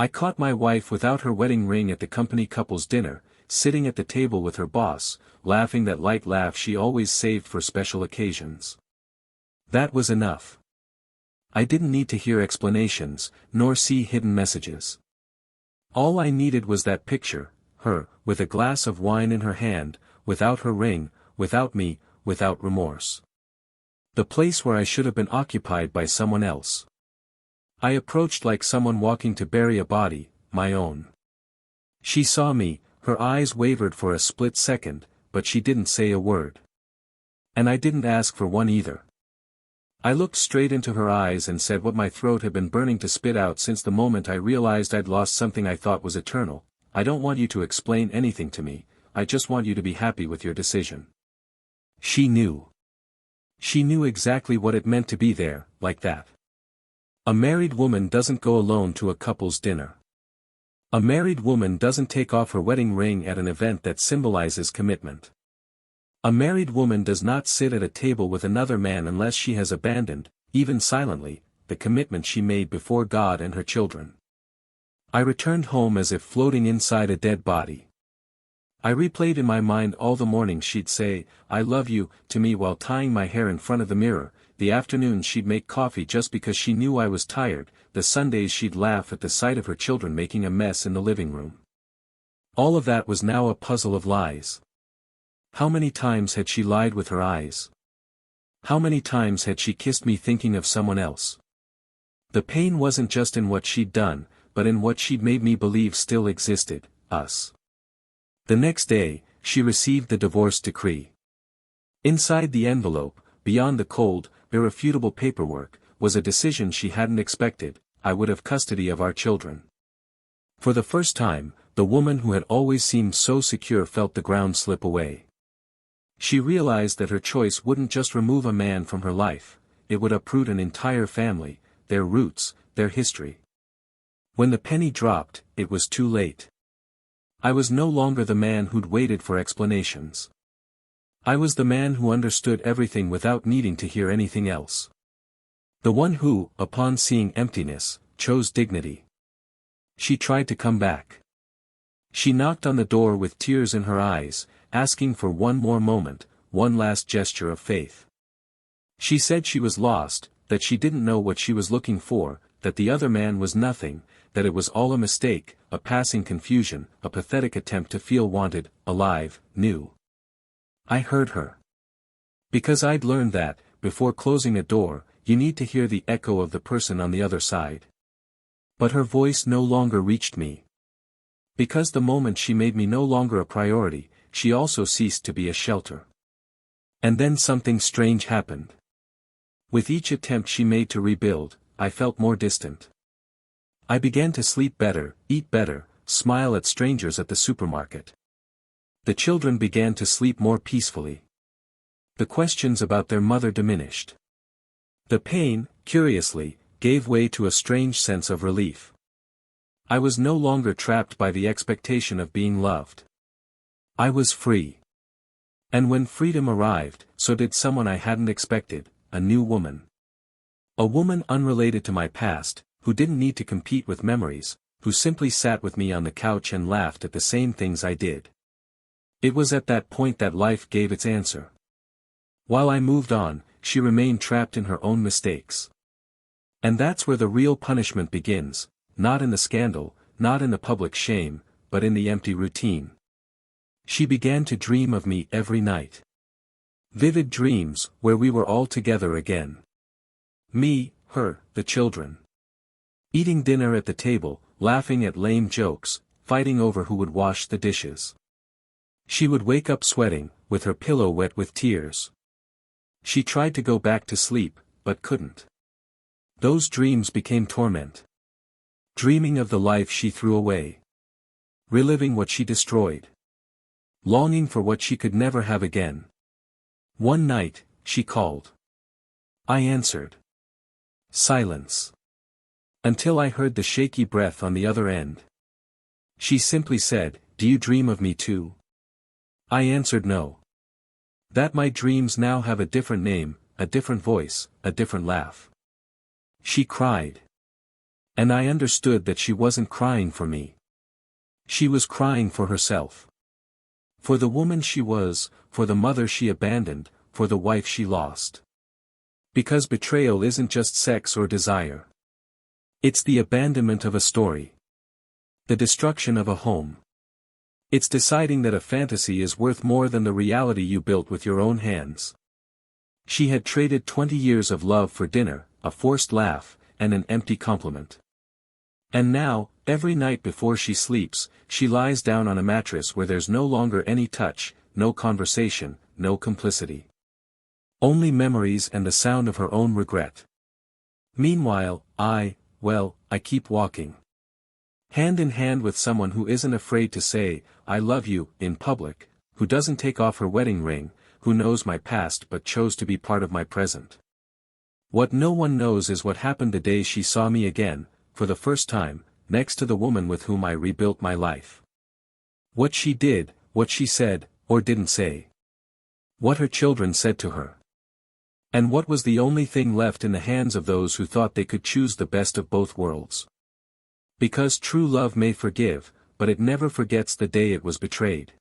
I caught my wife without her wedding ring at the company couple's dinner, sitting at the table with her boss, laughing that light laugh she always saved for special occasions. That was enough. I didn't need to hear explanations, nor see hidden messages. All I needed was that picture, her, with a glass of wine in her hand, without her ring, without me, without remorse. The place where I should have been occupied by someone else. I approached like someone walking to bury a body, my own. She saw me, her eyes wavered for a split second, but she didn't say a word. And I didn't ask for one either. I looked straight into her eyes and said what my throat had been burning to spit out since the moment I realized I'd lost something I thought was eternal. I don't want you to explain anything to me, I just want you to be happy with your decision. She knew. She knew exactly what it meant to be there, like that. A married woman doesn't go alone to a couple's dinner. A married woman doesn't take off her wedding ring at an event that symbolizes commitment. A married woman does not sit at a table with another man unless she has abandoned, even silently, the commitment she made before God and her children. I returned home as if floating inside a dead body. I replayed in my mind all the mornings she'd say, "I love you," to me while tying my hair in front of the mirror, the afternoons she'd make coffee just because she knew I was tired, the Sundays she'd laugh at the sight of her children making a mess in the living room. All of that was now a puzzle of lies. How many times had she lied with her eyes? How many times had she kissed me thinking of someone else? The pain wasn't just in what she'd done, but in what she'd made me believe still existed, us. The next day, she received the divorce decree. Inside the envelope, beyond the cold, irrefutable paperwork, was a decision she hadn't expected: I would have custody of our children. For the first time, the woman who had always seemed so secure felt the ground slip away. She realized that her choice wouldn't just remove a man from her life, it would uproot an entire family, their roots, their history. When the penny dropped, it was too late. I was no longer the man who'd waited for explanations. I was the man who understood everything without needing to hear anything else. The one who, upon seeing emptiness, chose dignity. She tried to come back. She knocked on the door with tears in her eyes, asking for one more moment, one last gesture of faith. She said she was lost, that she didn't know what she was looking for, that the other man was nothing, that it was all a mistake, a passing confusion, a pathetic attempt to feel wanted, alive, new. I heard her. Because I'd learned that, before closing a door, you need to hear the echo of the person on the other side. But her voice no longer reached me. Because the moment she made me no longer a priority, she also ceased to be a shelter. And then something strange happened. With each attempt she made to rebuild, I felt more distant. I began to sleep better, eat better, smile at strangers at the supermarket. The children began to sleep more peacefully. The questions about their mother diminished. The pain, curiously, gave way to a strange sense of relief. I was no longer trapped by the expectation of being loved. I was free. And when freedom arrived, so did someone I hadn't expected, a new woman. A woman unrelated to my past, who didn't need to compete with memories, who simply sat with me on the couch and laughed at the same things I did. It was at that point that life gave its answer. While I moved on, she remained trapped in her own mistakes. And that's where the real punishment begins, not in the scandal, not in the public shame, but in the empty routine. She began to dream of me every night. Vivid dreams, where we were all together again. Me, her, the children. Eating dinner at the table, laughing at lame jokes, fighting over who would wash the dishes. She would wake up sweating, with her pillow wet with tears. She tried to go back to sleep, but couldn't. Those dreams became torment. Dreaming of the life she threw away. Reliving what she destroyed. Longing for what she could never have again. One night, she called. I answered. Silence. Until I heard the shaky breath on the other end. She simply said, "Do you dream of me too?" I answered no. That my dreams now have a different name, a different voice, a different laugh. She cried. And I understood that she wasn't crying for me. She was crying for herself. For the woman she was, for the mother she abandoned, for the wife she lost. Because betrayal isn't just sex or desire. It's the abandonment of a story. The destruction of a home. It's deciding that a fantasy is worth more than the reality you built with your own hands. She had traded 20 years of love for dinner, a forced laugh, and an empty compliment. And now, every night before she sleeps, she lies down on a mattress where there's no longer any touch, no conversation, no complicity. Only memories and the sound of her own regret. Meanwhile, I keep walking. Hand in hand with someone who isn't afraid to say, I love you, in public, who doesn't take off her wedding ring, who knows my past but chose to be part of my present. What no one knows is what happened the day she saw me again, for the first time, next to the woman with whom I rebuilt my life. What she did, what she said, or didn't say. What her children said to her. And what was the only thing left in the hands of those who thought they could choose the best of both worlds. Because true love may forgive, but it never forgets the day it was betrayed.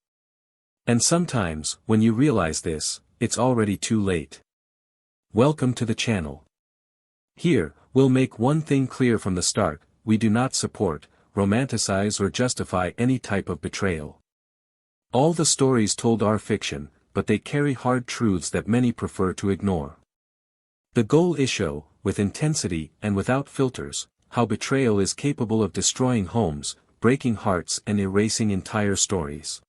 And sometimes, when you realize this, it's already too late. Welcome to the channel. Here, we'll make one thing clear from the start: we do not support, romanticize or justify any type of betrayal. All the stories told are fiction, but they carry hard truths that many prefer to ignore. The goal is show, with intensity and without filters, how betrayal is capable of destroying homes, breaking hearts and erasing entire stories.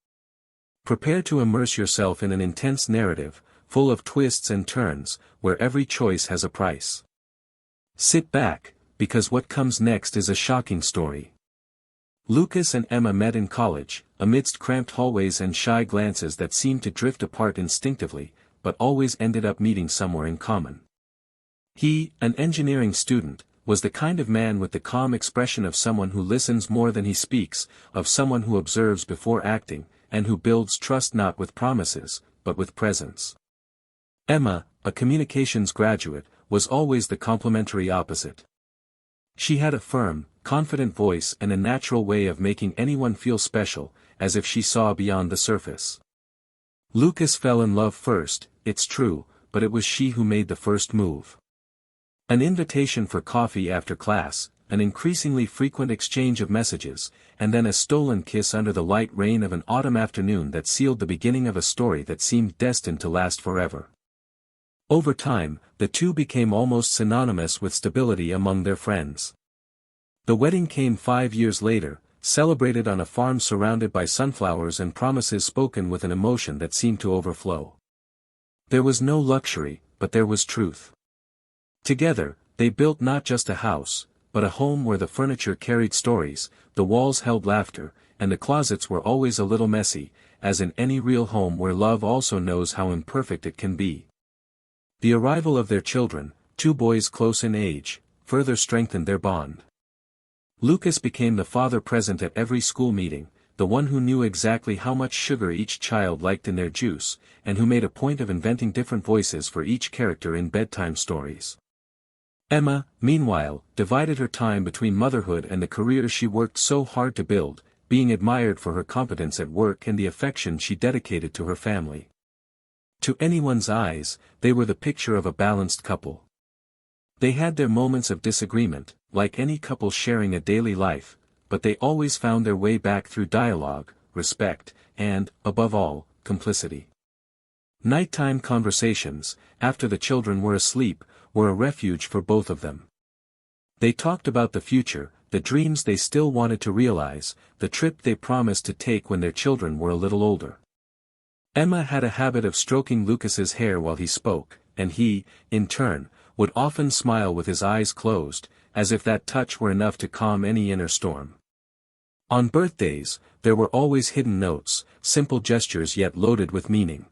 Prepare to immerse yourself in an intense narrative, full of twists and turns, where every choice has a price. Sit back, because what comes next is a shocking story. Lucas and Emma met in college, amidst cramped hallways and shy glances that seemed to drift apart instinctively, but always ended up meeting somewhere in common. He, an engineering student, was the kind of man with the calm expression of someone who listens more than he speaks, of someone who observes before acting, and who builds trust not with promises, but with presence. Emma, a communications graduate, was always the complementary opposite. She had a firm, confident voice and a natural way of making anyone feel special, as if she saw beyond the surface. Lucas fell in love first, it's true, but it was she who made the first move. An invitation for coffee after class, an increasingly frequent exchange of messages, and then a stolen kiss under the light rain of an autumn afternoon that sealed the beginning of a story that seemed destined to last forever. Over time, the two became almost synonymous with stability among their friends. The wedding came 5 years later, celebrated on a farm surrounded by sunflowers and promises spoken with an emotion that seemed to overflow. There was no luxury, but there was truth. Together, they built not just a house, but a home where the furniture carried stories, the walls held laughter, and the closets were always a little messy, as in any real home where love also knows how imperfect it can be. The arrival of their children, 2 boys close in age, further strengthened their bond. Lucas became the father present at every school meeting, the one who knew exactly how much sugar each child liked in their juice, and who made a point of inventing different voices for each character in bedtime stories. Emma, meanwhile, divided her time between motherhood and the career she worked so hard to build, being admired for her competence at work and the affection she dedicated to her family. To anyone's eyes, they were the picture of a balanced couple. They had their moments of disagreement, like any couple sharing a daily life, but they always found their way back through dialogue, respect, and, above all, complicity. Nighttime conversations, after the children were asleep, were a refuge for both of them. They talked about the future, the dreams they still wanted to realize, the trip they promised to take when their children were a little older. Emma had a habit of stroking Lucas's hair while he spoke, and he, in turn, would often smile with his eyes closed, as if that touch were enough to calm any inner storm. On birthdays, there were always hidden notes, simple gestures yet loaded with meaning.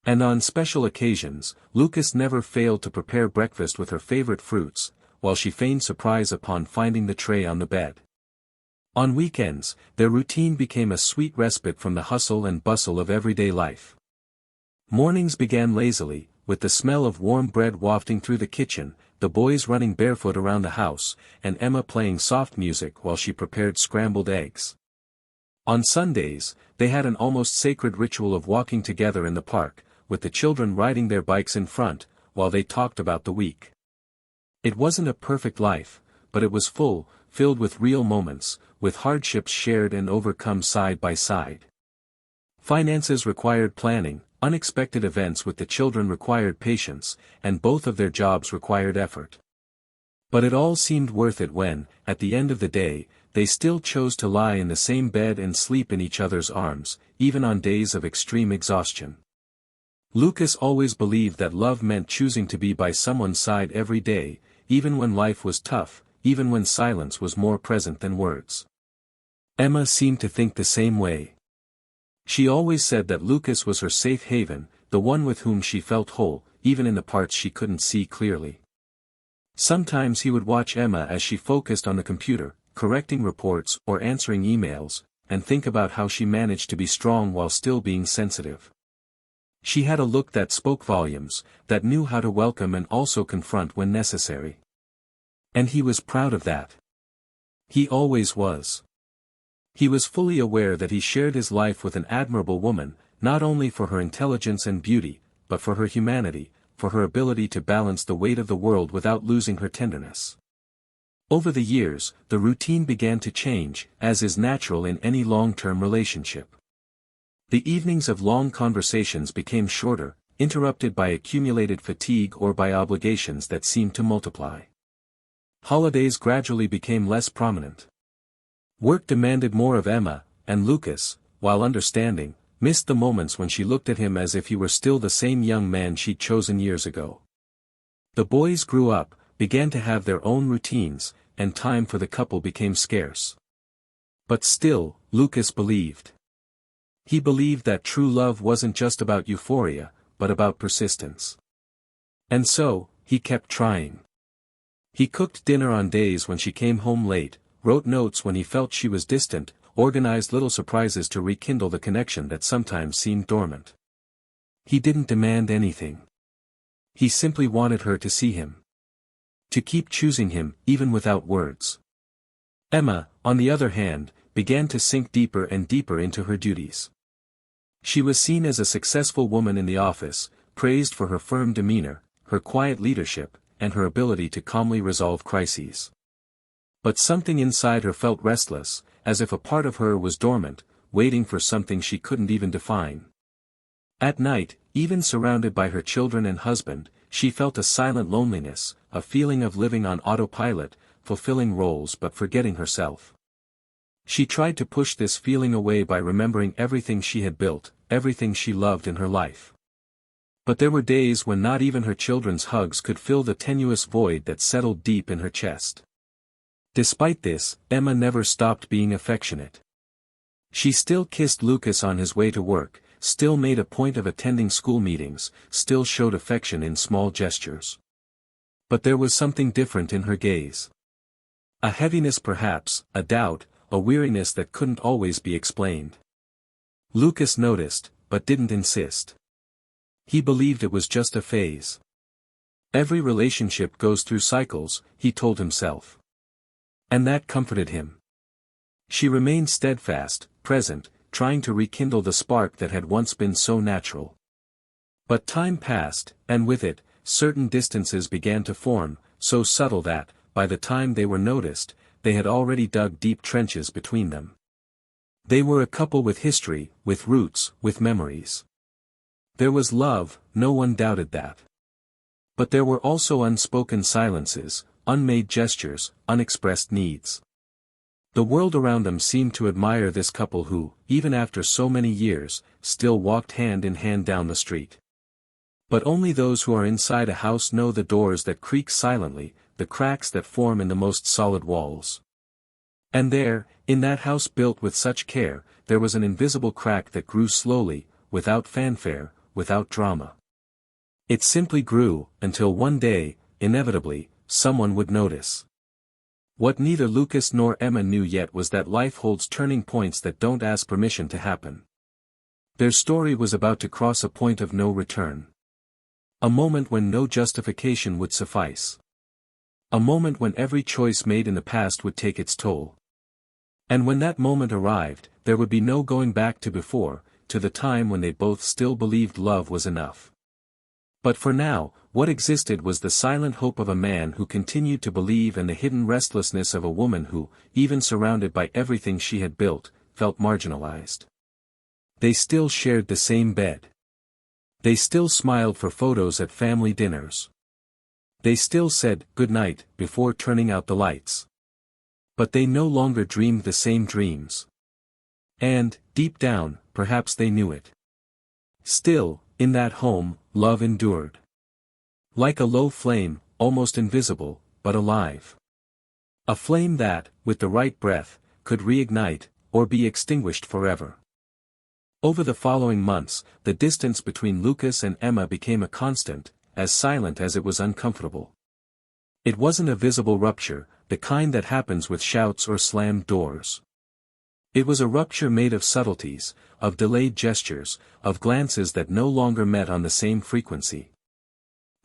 And on special occasions, Lucas never failed to prepare breakfast with her favorite fruits, while she feigned surprise upon finding the tray on the bed. On weekends, their routine became a sweet respite from the hustle and bustle of everyday life. Mornings began lazily, with the smell of warm bread wafting through the kitchen, the boys running barefoot around the house, and Emma playing soft music while she prepared scrambled eggs. On Sundays, they had an almost sacred ritual of walking together in the park, with the children riding their bikes in front, while they talked about the week. It wasn't a perfect life, but it was full, filled with real moments, with hardships shared and overcome side by side. Finances required planning, unexpected events with the children required patience, and both of their jobs required effort. But it all seemed worth it when, at the end of the day, they still chose to lie in the same bed and sleep in each other's arms, even on days of extreme exhaustion. Lucas always believed that love meant choosing to be by someone's side every day, even when life was tough, even when silence was more present than words. Emma seemed to think the same way. She always said that Lucas was her safe haven, the one with whom she felt whole, even in the parts she couldn't see clearly. Sometimes he would watch Emma as she focused on the computer, correcting reports or answering emails, and think about how she managed to be strong while still being sensitive. She had a look that spoke volumes, that knew how to welcome and also confront when necessary. And he was proud of that. He always was. He was fully aware that he shared his life with an admirable woman, not only for her intelligence and beauty, but for her humanity, for her ability to balance the weight of the world without losing her tenderness. Over the years, the routine began to change, as is natural in any long-term relationship. The evenings of long conversations became shorter, interrupted by accumulated fatigue or by obligations that seemed to multiply. Holidays gradually became less prominent. Work demanded more of Emma, and Lucas, while understanding, missed the moments when she looked at him as if he were still the same young man she'd chosen years ago. The boys grew up, began to have their own routines, and time for the couple became scarce. But still, Lucas believed. He believed that true love wasn't just about euphoria, but about persistence. And so, he kept trying. He cooked dinner on days when she came home late, wrote notes when he felt she was distant, organized little surprises to rekindle the connection that sometimes seemed dormant. He didn't demand anything. He simply wanted her to see him. To keep choosing him, even without words. Emma, on the other hand, began to sink deeper and deeper into her duties. She was seen as a successful woman in the office, praised for her firm demeanor, her quiet leadership, and her ability to calmly resolve crises. But something inside her felt restless, as if a part of her was dormant, waiting for something she couldn't even define. At night, even surrounded by her children and husband, she felt a silent loneliness, a feeling of living on autopilot, fulfilling roles but forgetting herself. She tried to push this feeling away by remembering everything she had built, everything she loved in her life. But there were days when not even her children's hugs could fill the tenuous void that settled deep in her chest. Despite this, Emma never stopped being affectionate. She still kissed Lucas on his way to work, still made a point of attending school meetings, still showed affection in small gestures. But there was something different in her gaze. A heaviness perhaps, a doubt, a weariness that couldn't always be explained. Lucas noticed, but didn't insist. He believed it was just a phase. Every relationship goes through cycles, he told himself. And that comforted him. She remained steadfast, present, trying to rekindle the spark that had once been so natural. But time passed, and with it, certain distances began to form, so subtle that, by the time they were noticed, they had already dug deep trenches between them. They were a couple with history, with roots, with memories. There was love, no one doubted that. But there were also unspoken silences, unmade gestures, unexpressed needs. The world around them seemed to admire this couple who, even after so many years, still walked hand in hand down the street. But only those who are inside a house know the doors that creak silently, the cracks that form in the most solid walls. And there, in that house built with such care, there was an invisible crack that grew slowly, without fanfare, without drama. It simply grew, until one day, inevitably, someone would notice. What neither Lucas nor Emma knew yet was that life holds turning points that don't ask permission to happen. Their story was about to cross a point of no return. A moment when no justification would suffice. A moment when every choice made in the past would take its toll. And when that moment arrived, there would be no going back to before, to the time when they both still believed love was enough. But for now, what existed was the silent hope of a man who continued to believe and the hidden restlessness of a woman who, even surrounded by everything she had built, felt marginalized. They still shared the same bed. They still smiled for photos at family dinners. They still said good night before turning out the lights. But they no longer dreamed the same dreams. And, deep down, perhaps they knew it. Still, in that home, love endured. Like a low flame, almost invisible, but alive. A flame that, with the right breath, could reignite, or be extinguished forever. Over the following months, the distance between Lucas and Emma became a constant, as silent as it was uncomfortable. It wasn't a visible rupture, the kind that happens with shouts or slammed doors. It was a rupture made of subtleties, of delayed gestures, of glances that no longer met on the same frequency.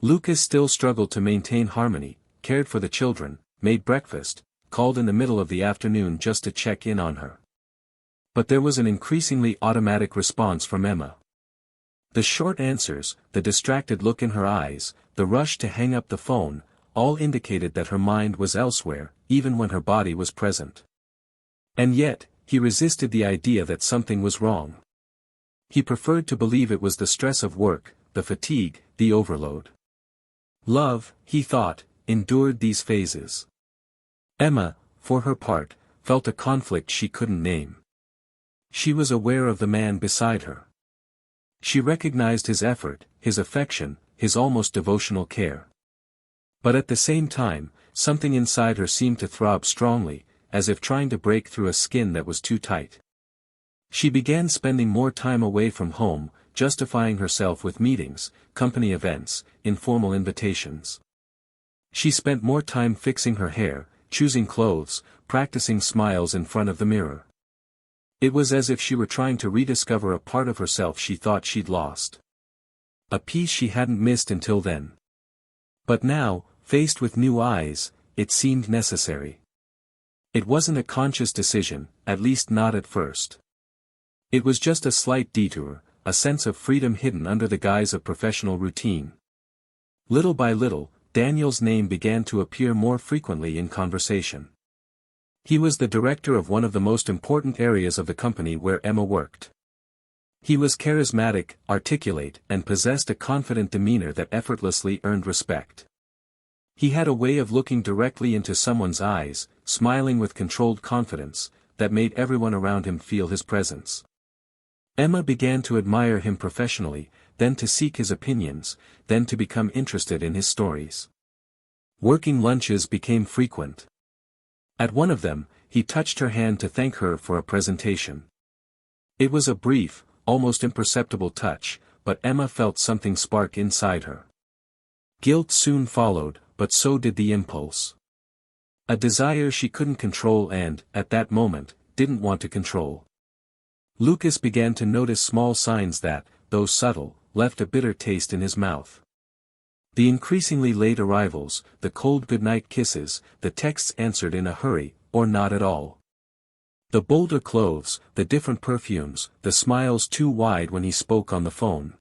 Lucas still struggled to maintain harmony, cared for the children, made breakfast, called in the middle of the afternoon just to check in on her. But there was an increasingly automatic response from Emma. The short answers, the distracted look in her eyes, the rush to hang up the phone, all indicated that her mind was elsewhere, even when her body was present. And yet, he resisted the idea that something was wrong. He preferred to believe it was the stress of work, the fatigue, the overload. Love, he thought, endured these phases. Emma, for her part, felt a conflict she couldn't name. She was aware of the man beside her. She recognized his effort, his affection, his almost devotional care. But at the same time, something inside her seemed to throb strongly, as if trying to break through a skin that was too tight. She began spending more time away from home, justifying herself with meetings, company events, informal invitations. She spent more time fixing her hair, choosing clothes, practicing smiles in front of the mirror. It was as if she were trying to rediscover a part of herself she thought she'd lost. A piece she hadn't missed until then. But now, faced with new eyes, it seemed necessary. It wasn't a conscious decision, at least not at first. It was just a slight detour, a sense of freedom hidden under the guise of professional routine. Little by little, Daniel's name began to appear more frequently in conversation. He was the director of one of the most important areas of the company where Emma worked. He was charismatic, articulate, and possessed a confident demeanor that effortlessly earned respect. He had a way of looking directly into someone's eyes, smiling with controlled confidence, that made everyone around him feel his presence. Emma began to admire him professionally, then to seek his opinions, then to become interested in his stories. Working lunches became frequent. At one of them, he touched her hand to thank her for a presentation. It was a brief, almost imperceptible touch, but Emma felt something spark inside her. Guilt soon followed, but so did the impulse. A desire she couldn't control and, at that moment, didn't want to control. Lucas began to notice small signs that, though subtle, left a bitter taste in his mouth. The increasingly late arrivals, the cold goodnight kisses, the texts answered in a hurry, or not at all. The bolder clothes, the different perfumes, the smiles too wide when he spoke on the phone.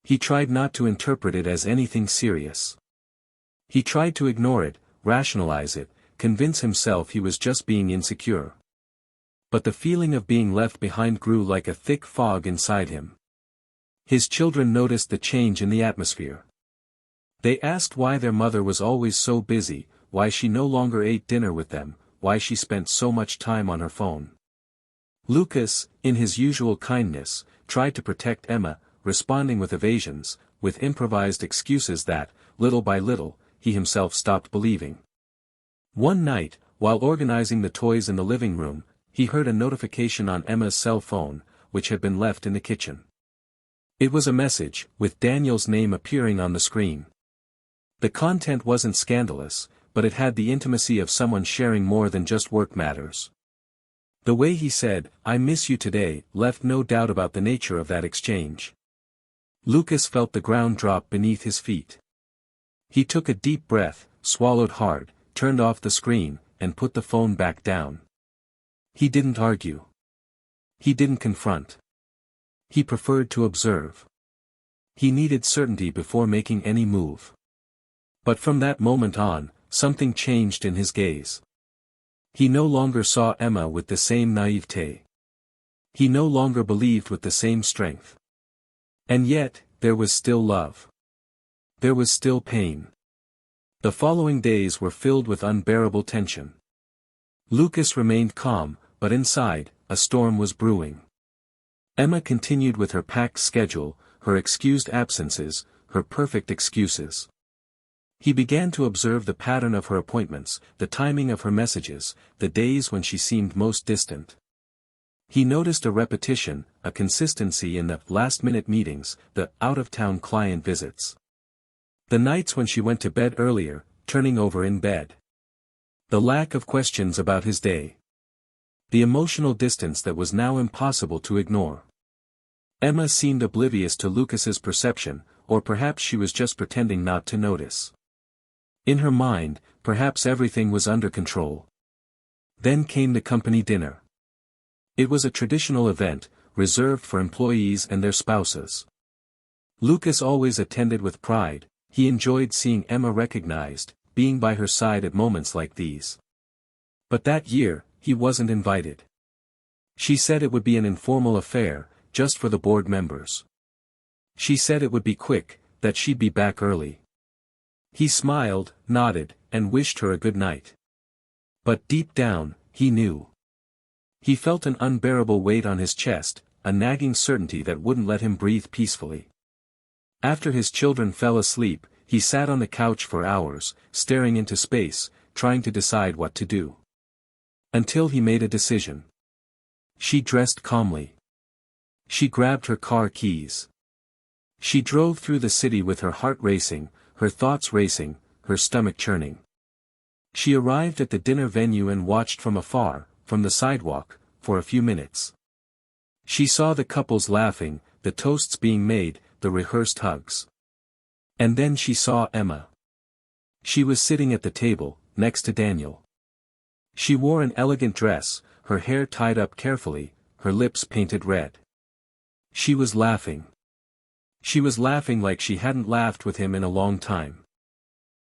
He tried not to interpret it as anything serious. He tried to ignore it, rationalize it, convince himself he was just being insecure. But the feeling of being left behind grew like a thick fog inside him. His children noticed the change in the atmosphere. They asked why their mother was always so busy, why she no longer ate dinner with them, why she spent so much time on her phone. Lucas, in his usual kindness, tried to protect Emma, responding with evasions, with improvised excuses that, little by little, he himself stopped believing. One night, while organizing the toys in the living room, he heard a notification on Emma's cell phone, which had been left in the kitchen. It was a message, with Daniel's name appearing on the screen. The content wasn't scandalous, but it had the intimacy of someone sharing more than just work matters. The way he said, "I miss you today," left no doubt about the nature of that exchange. Lucas felt the ground drop beneath his feet. He took a deep breath, swallowed hard, turned off the screen, and put the phone back down. He didn't argue. He didn't confront. He preferred to observe. He needed certainty before making any move. But from that moment on, something changed in his gaze. He no longer saw Emma with the same naivete. He no longer believed with the same strength. And yet, there was still love. There was still pain. The following days were filled with unbearable tension. Lucas remained calm, but inside, a storm was brewing. Emma continued with her packed schedule, her excused absences, her perfect excuses. He began to observe the pattern of her appointments, the timing of her messages, the days when she seemed most distant. He noticed a repetition, a consistency in the last-minute meetings, the out-of-town client visits. The nights when she went to bed earlier, turning over in bed. The lack of questions about his day. The emotional distance that was now impossible to ignore. Emma seemed oblivious to Lucas's perception, or perhaps she was just pretending not to notice. In her mind, perhaps everything was under control. Then came the company dinner. It was a traditional event, reserved for employees and their spouses. Lucas always attended with pride. He enjoyed seeing Emma recognized, being by her side at moments like these. But that year, he wasn't invited. She said it would be an informal affair, just for the board members. She said it would be quick, that she'd be back early. He smiled, nodded, and wished her a good night. But deep down, he knew. He felt an unbearable weight on his chest, a nagging certainty that wouldn't let him breathe peacefully. After his children fell asleep, he sat on the couch for hours, staring into space, trying to decide what to do. Until he made a decision. She dressed calmly. She grabbed her car keys. She drove through the city with her heart racing, her thoughts racing, her stomach churning. She arrived at the dinner venue and watched from afar, from the sidewalk, for a few minutes. She saw the couples laughing, the toasts being made, the rehearsed hugs. And then she saw Emma. She was sitting at the table, next to Daniel. She wore an elegant dress, her hair tied up carefully, her lips painted red. She was laughing. She was laughing like she hadn't laughed with him in a long time.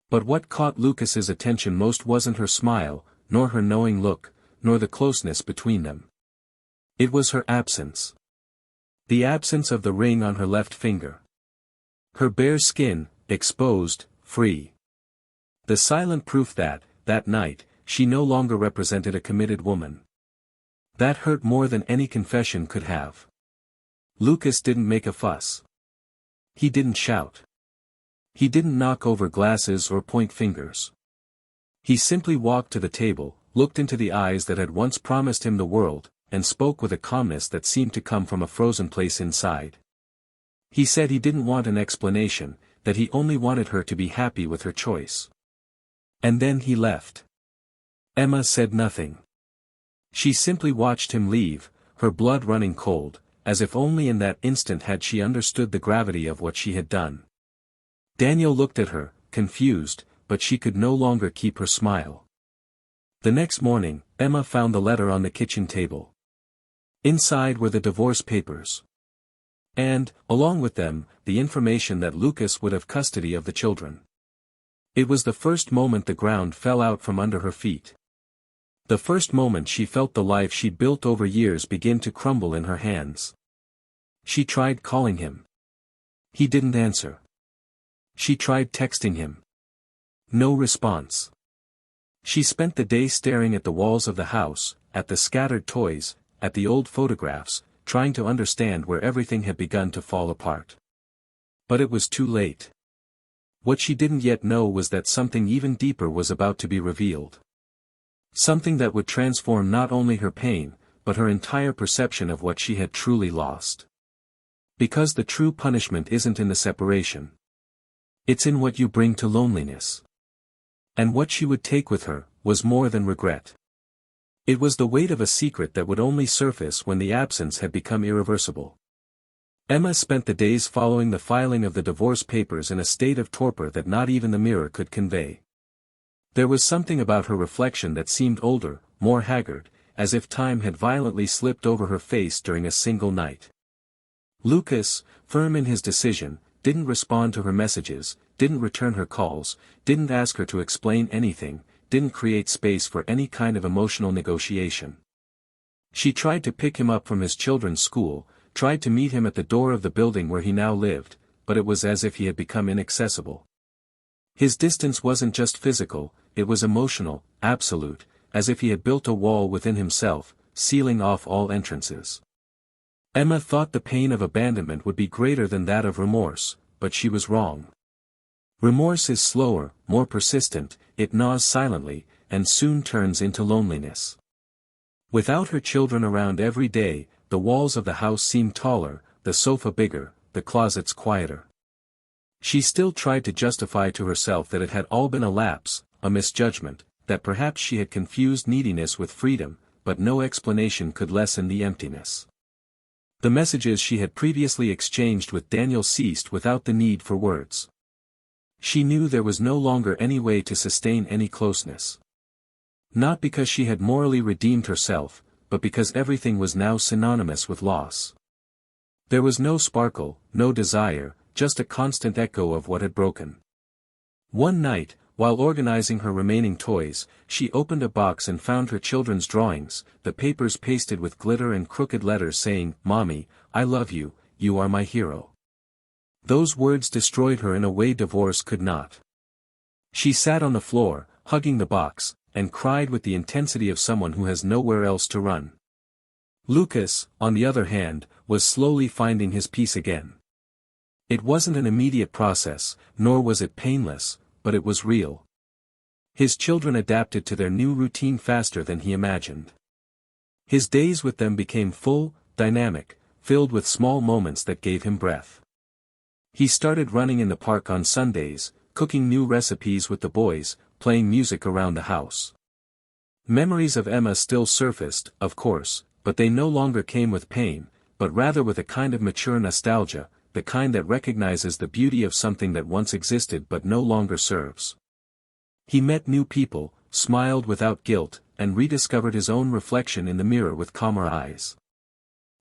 But what caught Lucas's attention most wasn't her smile, nor her knowing look, nor the closeness between them. It was her absence. The absence of the ring on her left finger. Her bare skin, exposed, free. The silent proof that night, she no longer represented a committed woman. That hurt more than any confession could have. Lucas didn't make a fuss. He didn't shout. He didn't knock over glasses or point fingers. He simply walked to the table, looked into the eyes that had once promised him the world, and spoke with a calmness that seemed to come from a frozen place inside. He said he didn't want an explanation, that he only wanted her to be happy with her choice. And then he left. Emma said nothing. She simply watched him leave, her blood running cold, as if only in that instant had she understood the gravity of what she had done. Daniel looked at her, confused, but she could no longer keep her smile. The next morning, Emma found the letter on the kitchen table. Inside were the divorce papers. And, along with them, the information that Lucas would have custody of the children. It was the first moment the ground fell out from under her feet. The first moment she felt the life she'd built over years begin to crumble in her hands. She tried calling him. He didn't answer. She tried texting him. No response. She spent the day staring at the walls of the house, at the scattered toys, at the old photographs, trying to understand where everything had begun to fall apart. But it was too late. What she didn't yet know was that something even deeper was about to be revealed. Something that would transform not only her pain, but her entire perception of what she had truly lost. Because the true punishment isn't in the separation. It's in what you bring to loneliness. And what she would take with her, was more than regret. It was the weight of a secret that would only surface when the absence had become irreversible. Emma spent the days following the filing of the divorce papers in a state of torpor that not even the mirror could convey. There was something about her reflection that seemed older, more haggard, as if time had violently slipped over her face during a single night. Lucas, firm in his decision, didn't respond to her messages, didn't return her calls, didn't ask her to explain anything, didn't create space for any kind of emotional negotiation. She tried to pick him up from his children's school, tried to meet him at the door of the building where he now lived, but it was as if he had become inaccessible. His distance wasn't just physical, it was emotional, absolute, as if he had built a wall within himself, sealing off all entrances. Emma thought the pain of abandonment would be greater than that of remorse, but she was wrong. Remorse is slower, more persistent, it gnaws silently, and soon turns into loneliness. Without her children around every day, the walls of the house seemed taller, the sofa bigger, the closets quieter. She still tried to justify to herself that it had all been a lapse, a misjudgment, that perhaps she had confused neediness with freedom, but no explanation could lessen the emptiness. The messages she had previously exchanged with Daniel ceased without the need for words. She knew there was no longer any way to sustain any closeness. Not because she had morally redeemed herself, but because everything was now synonymous with loss. There was no sparkle, no desire, just a constant echo of what had broken. One night, while organizing her remaining toys, she opened a box and found her children's drawings, the papers pasted with glitter and crooked letters saying, "Mommy, I love you, you are my hero." Those words destroyed her in a way divorce could not. She sat on the floor, hugging the box, and cried with the intensity of someone who has nowhere else to run. Lucas, on the other hand, was slowly finding his peace again. It wasn't an immediate process, nor was it painless, but it was real. His children adapted to their new routine faster than he imagined. His days with them became full, dynamic, filled with small moments that gave him breath. He started running in the park on Sundays, cooking new recipes with the boys, playing music around the house. Memories of Emma still surfaced, of course, but they no longer came with pain, but rather with a kind of mature nostalgia, the kind that recognizes the beauty of something that once existed but no longer serves. He met new people, smiled without guilt, and rediscovered his own reflection in the mirror with calmer eyes.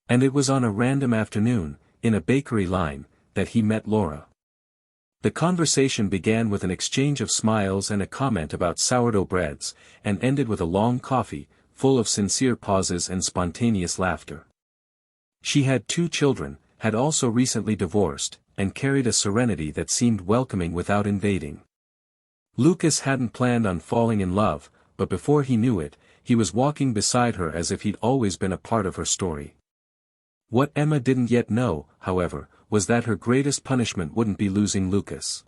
And it was on a random afternoon, in a bakery line, that he met Laura. The conversation began with an exchange of smiles and a comment about sourdough breads, and ended with a long coffee, full of sincere pauses and spontaneous laughter. She had 2 children, had also recently divorced, and carried a serenity that seemed welcoming without invading. Lucas hadn't planned on falling in love, but before he knew it, he was walking beside her as if he'd always been a part of her story. What Emma didn't yet know, however, was that her greatest punishment wouldn't be losing Lucas.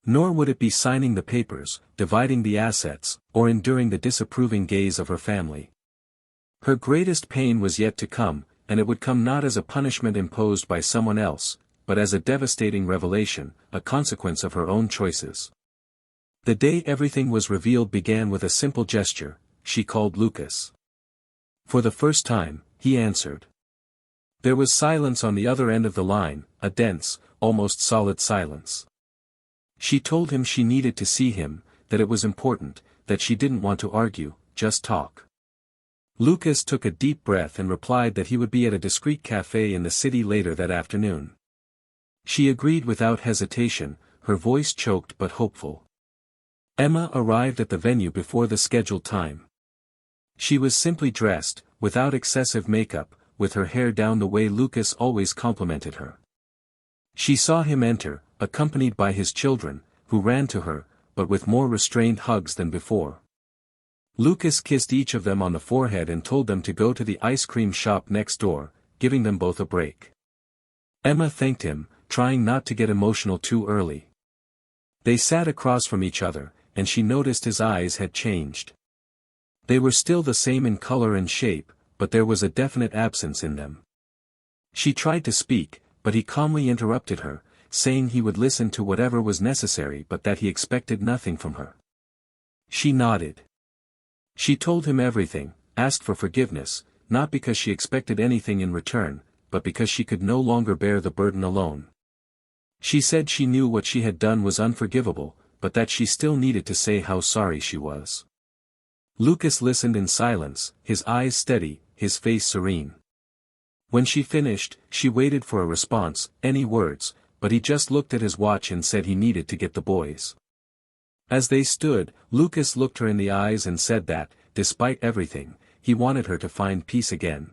Nor would it be signing the papers, dividing the assets, or enduring the disapproving gaze of her family. Her greatest pain was yet to come, and it would come not as a punishment imposed by someone else, but as a devastating revelation, a consequence of her own choices. The day everything was revealed began with a simple gesture. She called Lucas. For the first time, he answered. There was silence on the other end of the line, a dense, almost solid silence. She told him she needed to see him, that it was important, that she didn't want to argue, just talk. Lucas took a deep breath and replied that he would be at a discreet cafe in the city later that afternoon. She agreed without hesitation, her voice choked but hopeful. Emma arrived at the venue before the scheduled time. She was simply dressed, without excessive makeup, with her hair down the way Lucas always complimented her. She saw him enter, accompanied by his children, who ran to her, but with more restrained hugs than before. Lucas kissed each of them on the forehead and told them to go to the ice cream shop next door, giving them both a break. Emma thanked him, trying not to get emotional too early. They sat across from each other, and she noticed his eyes had changed. They were still the same in color and shape, but there was a definite absence in them. She tried to speak, but he calmly interrupted her, saying he would listen to whatever was necessary but that he expected nothing from her. She nodded. She told him everything, asked for forgiveness, not because she expected anything in return, but because she could no longer bear the burden alone. She said she knew what she had done was unforgivable, but that she still needed to say how sorry she was. Lucas listened in silence, his eyes steady, his face serene. When she finished, she waited for a response, any words, but he just looked at his watch and said he needed to get the boys. As they stood, Lucas looked her in the eyes and said that, despite everything, he wanted her to find peace again.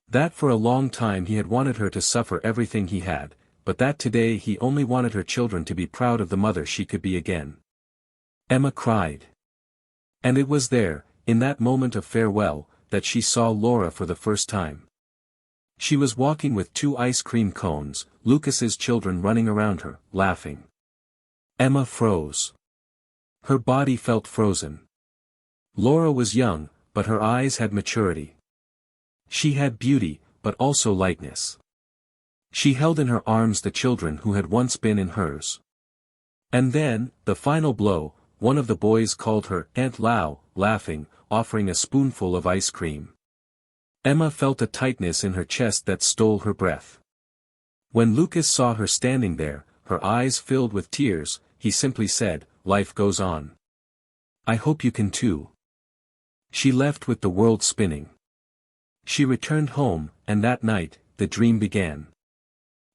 That for a long time he had wanted her to suffer everything he had, but that today he only wanted her children to be proud of the mother she could be again. Emma cried. And it was there, in that moment of farewell, that she saw Laura for the first time. She was walking with 2 ice cream cones, Lucas's children running around her, laughing. Emma froze. Her body felt frozen. Laura was young, but her eyes had maturity. She had beauty, but also lightness. She held in her arms the children who had once been in hers. And then, the final blow, one of the boys called her Aunt Lau, laughing, offering a spoonful of ice cream. Emma felt a tightness in her chest that stole her breath. When Lucas saw her standing there, her eyes filled with tears, he simply said, "Life goes on. I hope you can too." She left with the world spinning. She returned home, and that night, the dream began.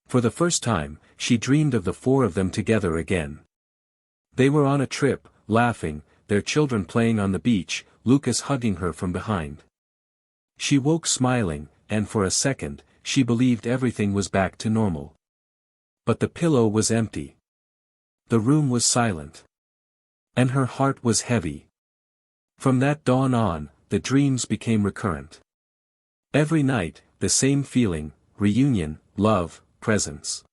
For the first time, she dreamed of the 4 of them together again. They were on a trip, laughing, their children playing on the beach, Lucas hugging her from behind. She woke smiling, and for a second, she believed everything was back to normal. But the pillow was empty. The room was silent. And her heart was heavy. From that dawn on, the dreams became recurrent. Every night, the same feeling, reunion, love, presence.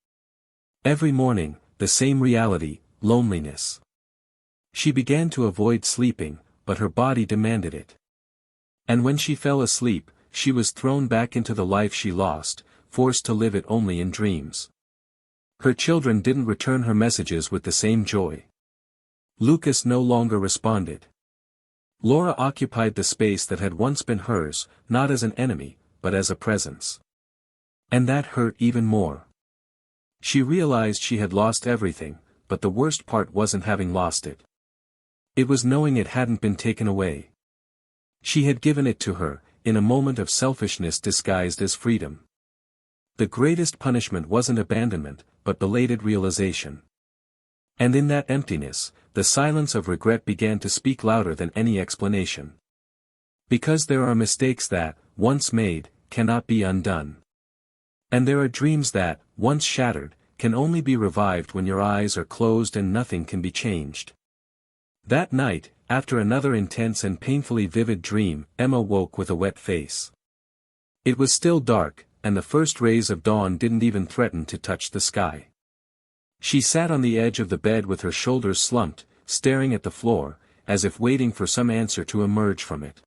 Every morning, the same reality, loneliness. She began to avoid sleeping, but her body demanded it. And when she fell asleep, she was thrown back into the life she lost, forced to live it only in dreams. Her children didn't return her messages with the same joy. Lucas no longer responded. Laura occupied the space that had once been hers, not as an enemy, but as a presence. And that hurt even more. She realized she had lost everything, but the worst part wasn't having lost it. It was knowing it hadn't been taken away. She had given it to her, in a moment of selfishness disguised as freedom. The greatest punishment wasn't abandonment, but belated realization. And in that emptiness, the silence of regret began to speak louder than any explanation. Because there are mistakes that, once made, cannot be undone. And there are dreams that, once shattered, can only be revived when your eyes are closed and nothing can be changed. That night, after another intense and painfully vivid dream, Emma woke with a wet face. It was still dark, and the first rays of dawn didn't even threaten to touch the sky. She sat on the edge of the bed with her shoulders slumped, staring at the floor, as if waiting for some answer to emerge from it.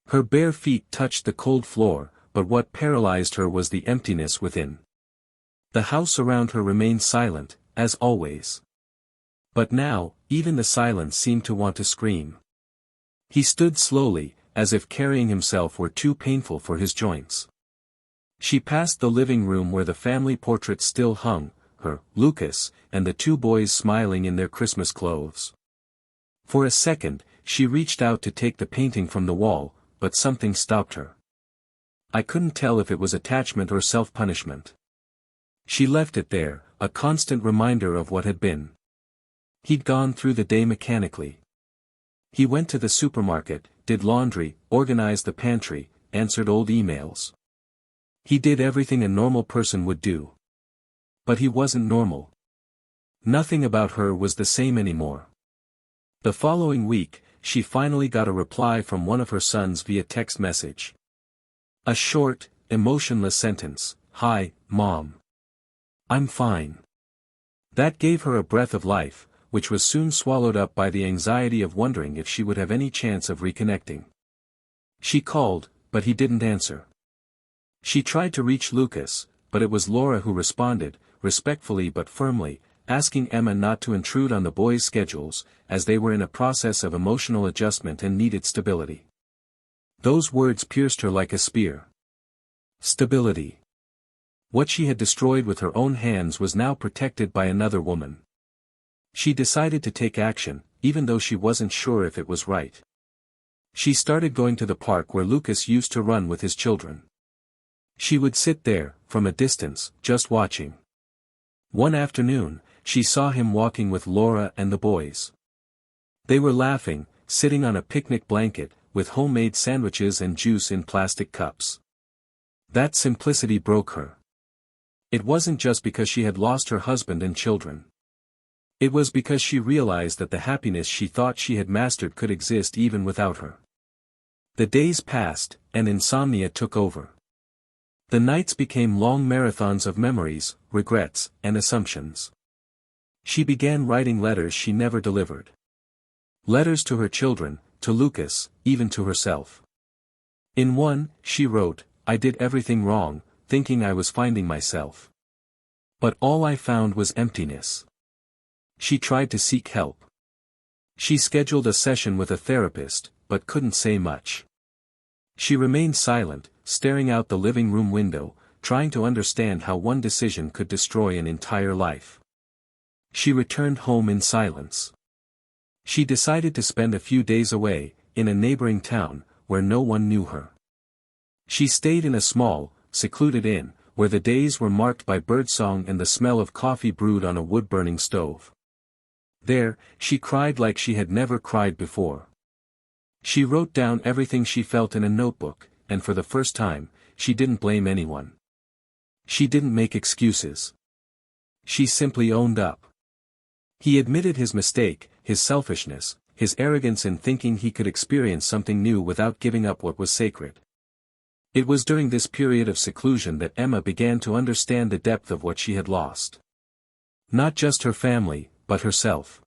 Her bare feet touched the cold floor, but what paralyzed her was the emptiness within. The house around her remained silent, as always. But now, even the silence seemed to want to scream. He stood slowly, as if carrying himself were too painful for his joints. She passed the living room where the family portrait still hung, her, Lucas, and the 2 boys smiling in their Christmas clothes. For a second, she reached out to take the painting from the wall, but something stopped her. I couldn't tell if it was attachment or self-punishment. She left it there, a constant reminder of what had been. He'd gone through the day mechanically. He went to the supermarket, did laundry, organized the pantry, answered old emails. He did everything a normal person would do. But he wasn't normal. Nothing about her was the same anymore. The following week, she finally got a reply from one of her sons via text message. A short, emotionless sentence, "Hi, Mom. I'm fine." That gave her a breath of life, which was soon swallowed up by the anxiety of wondering if she would have any chance of reconnecting. She called, but he didn't answer. She tried to reach Lucas, but it was Laura who responded, respectfully but firmly, asking Emma not to intrude on the boys' schedules, as they were in a process of emotional adjustment and needed stability. Those words pierced her like a spear. Stability. What she had destroyed with her own hands was now protected by another woman. She decided to take action, even though she wasn't sure if it was right. She started going to the park where Lucas used to run with his children. She would sit there, from a distance, just watching. One afternoon, she saw him walking with Laura and the boys. They were laughing, sitting on a picnic blanket, with homemade sandwiches and juice in plastic cups. That simplicity broke her. It wasn't just because she had lost her husband and children. It was because she realized that the happiness she thought she had mastered could exist even without her. The days passed, and insomnia took over. The nights became long marathons of memories, regrets, and assumptions. She began writing letters she never delivered. Letters to her children, to Lucas, even to herself. In one, she wrote, "I did everything wrong, thinking I was finding myself. But all I found was emptiness." She tried to seek help. She scheduled a session with a therapist, but couldn't say much. She remained silent, staring out the living room window, trying to understand how one decision could destroy an entire life. She returned home in silence. She decided to spend a few days away, in a neighboring town, where no one knew her. She stayed in a small, secluded inn, where the days were marked by birdsong and the smell of coffee brewed on a wood-burning stove. There, she cried like she had never cried before. She wrote down everything she felt in a notebook, and for the first time, she didn't blame anyone. She didn't make excuses. She simply owned up. He admitted his mistake, his selfishness, his arrogance in thinking he could experience something new without giving up what was sacred. It was during this period of seclusion that Emma began to understand the depth of what she had lost. Not just her family, but herself.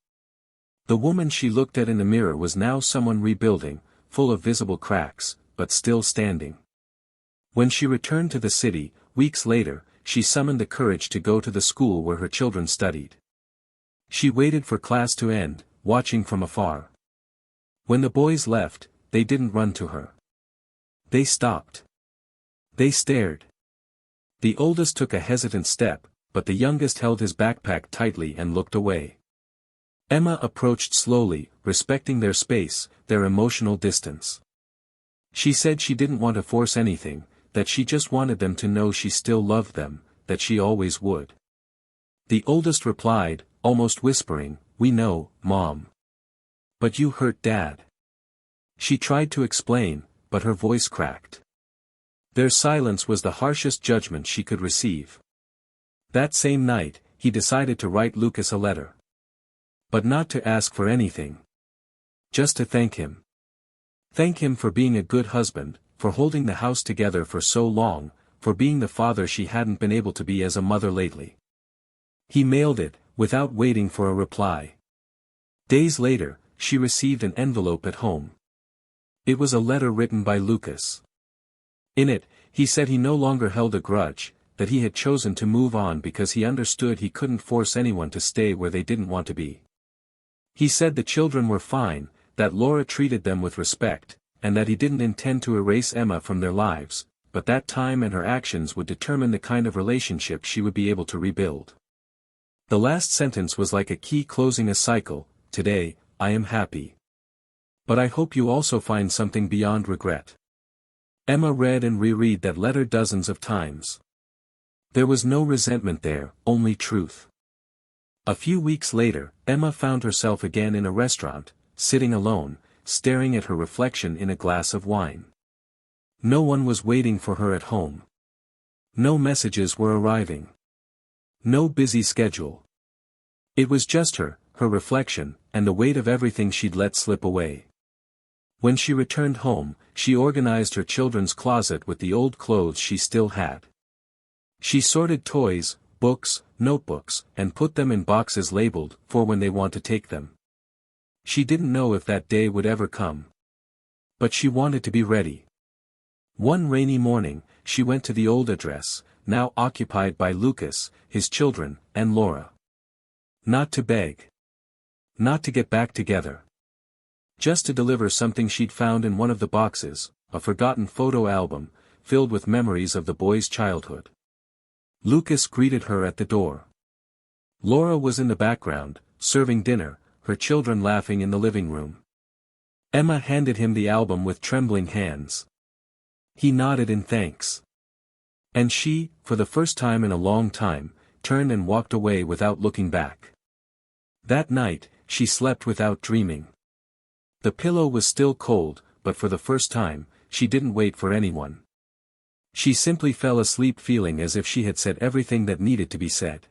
The woman she looked at in the mirror was now someone rebuilding, full of visible cracks, but still standing. When she returned to the city, weeks later, she summoned the courage to go to the school where her children studied. She waited for class to end, watching from afar. When the boys left, they didn't run to her. They stopped. They stared. The oldest took a hesitant step, but the youngest held his backpack tightly and looked away. Emma approached slowly, respecting their space, their emotional distance. She said she didn't want to force anything, that she just wanted them to know she still loved them, that she always would. The oldest replied, almost whispering, "We know, Mom. But you hurt Dad." She tried to explain, but her voice cracked. Their silence was the harshest judgment she could receive. That same night, he decided to write Lucas a letter. But not to ask for anything. Just to thank him. Thank him for being a good husband, for holding the house together for so long, for being the father she hadn't been able to be as a mother lately. He mailed it, without waiting for a reply. Days later, she received an envelope at home. It was a letter written by Lucas. In it, he said he no longer held a grudge, that he had chosen to move on because he understood he couldn't force anyone to stay where they didn't want to be. He said the children were fine, that Laura treated them with respect, and that he didn't intend to erase Emma from their lives, but that time and her actions would determine the kind of relationship she would be able to rebuild. The last sentence was like a key closing a cycle. "Today, I am happy. But I hope you also find something beyond regret." Emma read and reread that letter dozens of times. There was no resentment there, only truth. A few weeks later, Emma found herself again in a restaurant, sitting alone, staring at her reflection in a glass of wine. No one was waiting for her at home. No messages were arriving. No busy schedule. It was just her reflection, and the weight of everything she'd let slip away. When she returned home, she organized her children's closet with the old clothes she still had. She sorted toys, books, notebooks, and put them in boxes labeled, "For when they want to take them." She didn't know if that day would ever come. But she wanted to be ready. One rainy morning, she went to the old address, now occupied by Lucas, his children, and Laura. Not to beg. Not to get back together. Just to deliver something she'd found in one of the boxes, a forgotten photo album, filled with memories of the boys' childhood. Lucas greeted her at the door. Laura was in the background, serving dinner, her children laughing in the living room. Emma handed him the album with trembling hands. He nodded in thanks. And she, for the first time in a long time, turned and walked away without looking back. That night, she slept without dreaming. The pillow was still cold, but for the first time, she didn't wait for anyone. She simply fell asleep feeling as if she had said everything that needed to be said.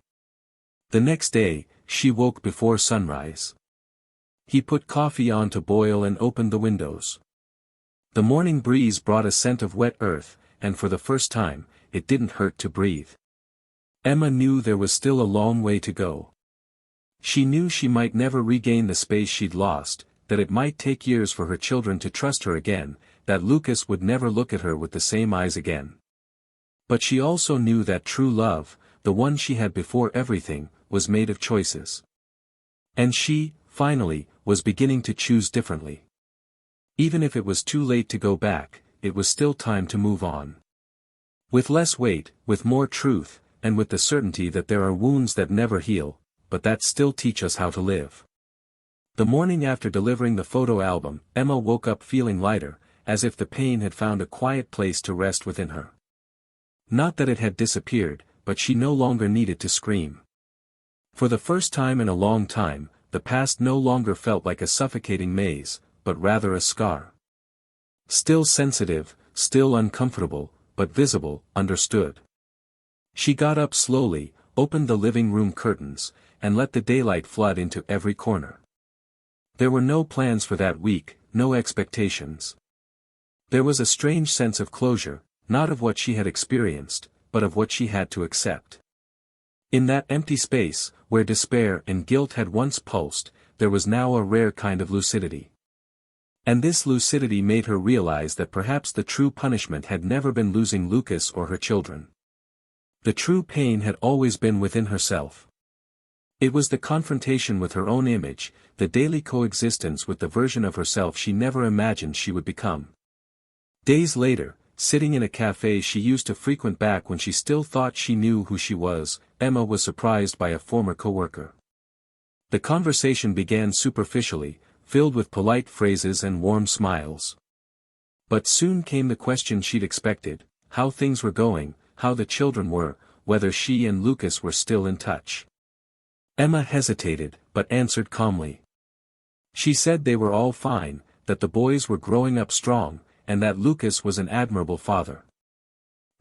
The next day, she woke before sunrise. He put coffee on to boil and opened the windows. The morning breeze brought a scent of wet earth, and for the first time, it didn't hurt to breathe. Emma knew there was still a long way to go. She knew she might never regain the space she'd lost, that it might take years for her children to trust her again, that Lucas would never look at her with the same eyes again. But she also knew that true love, the one she had before everything, was made of choices. And she, finally, was beginning to choose differently. Even if it was too late to go back, it was still time to move on. With less weight, with more truth, and with the certainty that there are wounds that never heal, but that still teach us how to live. The morning after delivering the photo album, Emma woke up feeling lighter, as if the pain had found a quiet place to rest within her. Not that it had disappeared, but she no longer needed to scream. For the first time in a long time, the past no longer felt like a suffocating maze, but rather a scar. Still sensitive, still uncomfortable, but visible, understood. She got up slowly, opened the living room curtains, and let the daylight flood into every corner. There were no plans for that week, no expectations. There was a strange sense of closure, not of what she had experienced, but of what she had to accept. In that empty space, where despair and guilt had once pulsed, there was now a rare kind of lucidity. And this lucidity made her realize that perhaps the true punishment had never been losing Lucas or her children. The true pain had always been within herself. It was the confrontation with her own image, the daily coexistence with the version of herself she never imagined she would become. Days later, sitting in a cafe she used to frequent back when she still thought she knew who she was, Emma was surprised by a former coworker. The conversation began superficially, filled with polite phrases and warm smiles. But soon came the question she'd expected: how things were going, how the children were, whether she and Lucas were still in touch. Emma hesitated, but answered calmly. She said they were all fine, that the boys were growing up strong, and that Lucas was an admirable father.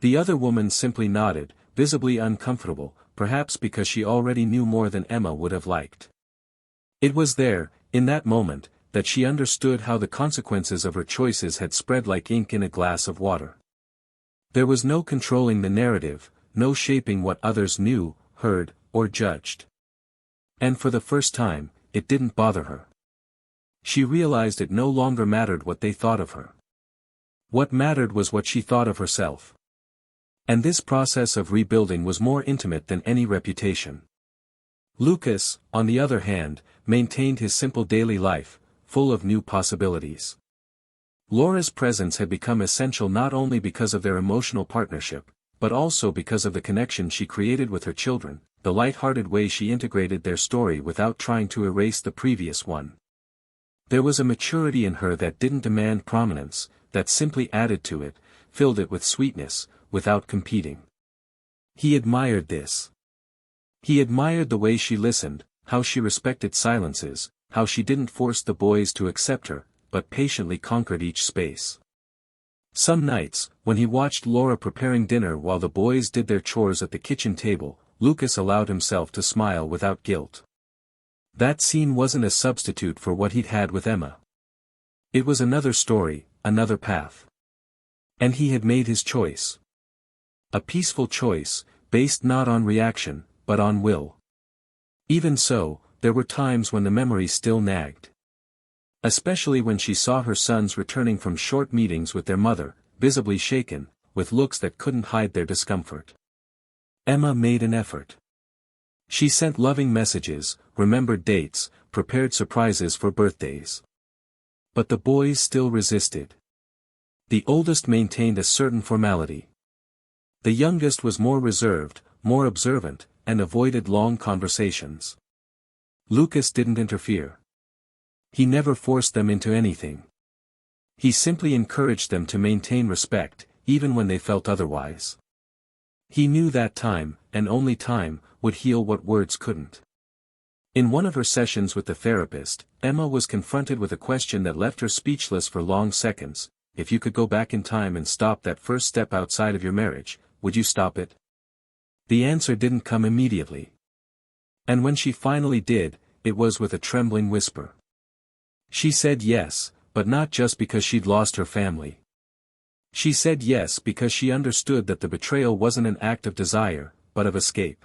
The other woman simply nodded, visibly uncomfortable, perhaps because she already knew more than Emma would have liked. It was there, in that moment, that she understood how the consequences of her choices had spread like ink in a glass of water. There was no controlling the narrative, no shaping what others knew, heard, or judged. And for the first time, it didn't bother her. She realized it no longer mattered what they thought of her. What mattered was what she thought of herself. And this process of rebuilding was more intimate than any reputation. Lucas, on the other hand, maintained his simple daily life, full of new possibilities. Laura's presence had become essential not only because of their emotional partnership, but also because of the connection she created with her children, the light-hearted way she integrated their story without trying to erase the previous one. There was a maturity in her that didn't demand prominence, that simply added to it, filled it with sweetness, without competing. He admired this. He admired the way she listened, how she respected silences, how she didn't force the boys to accept her, but patiently conquered each space. Some nights, when he watched Laura preparing dinner while the boys did their chores at the kitchen table, Lucas allowed himself to smile without guilt. That scene wasn't a substitute for what he'd had with Emma. It was another story, another path. And he had made his choice. A peaceful choice, based not on reaction, but on will. Even so, there were times when the memory still nagged. Especially when she saw her sons returning from short meetings with their mother, visibly shaken, with looks that couldn't hide their discomfort. Emma made an effort. She sent loving messages, remembered dates, prepared surprises for birthdays. But the boys still resisted. The oldest maintained a certain formality. The youngest was more reserved, more observant, and avoided long conversations. Lucas didn't interfere. He never forced them into anything. He simply encouraged them to maintain respect, even when they felt otherwise. He knew that time, and only time, would heal what words couldn't. In one of her sessions with the therapist, Emma was confronted with a question that left her speechless for long seconds. If you could go back in time and stop that first step outside of your marriage, would you stop it? The answer didn't come immediately. And when she finally did, it was with a trembling whisper. She said yes, but not just because she'd lost her family. She said yes because she understood that the betrayal wasn't an act of desire, but of escape.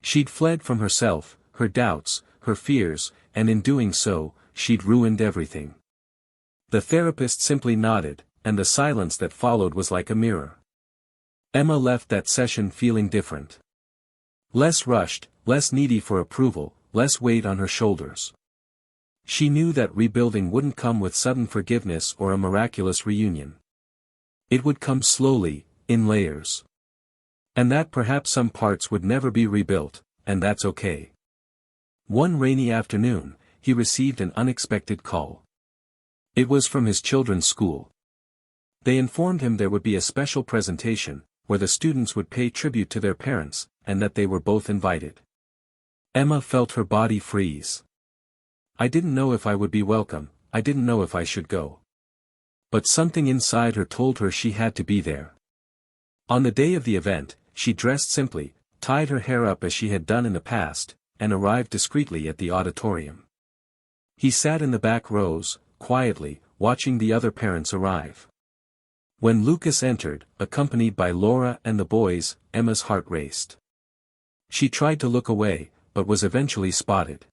She'd fled from herself, her doubts, her fears, and in doing so, she'd ruined everything. The therapist simply nodded, and the silence that followed was like a mirror. Emma left that session feeling different. Less rushed, less needy for approval, less weight on her shoulders. She knew that rebuilding wouldn't come with sudden forgiveness or a miraculous reunion. It would come slowly, in layers. And that perhaps some parts would never be rebuilt, and that's okay. One rainy afternoon, he received an unexpected call. It was from his children's school. They informed him there would be a special presentation, where the students would pay tribute to their parents, and that they were both invited. Emma felt her body freeze. I didn't know if I would be welcome, I didn't know if I should go. But something inside her told her she had to be there. On the day of the event, she dressed simply, tied her hair up as she had done in the past, and arrived discreetly at the auditorium. He sat in the back rows, quietly, watching the other parents arrive. When Lucas entered, accompanied by Laura and the boys, Emma's heart raced. She tried to look away, but was eventually spotted.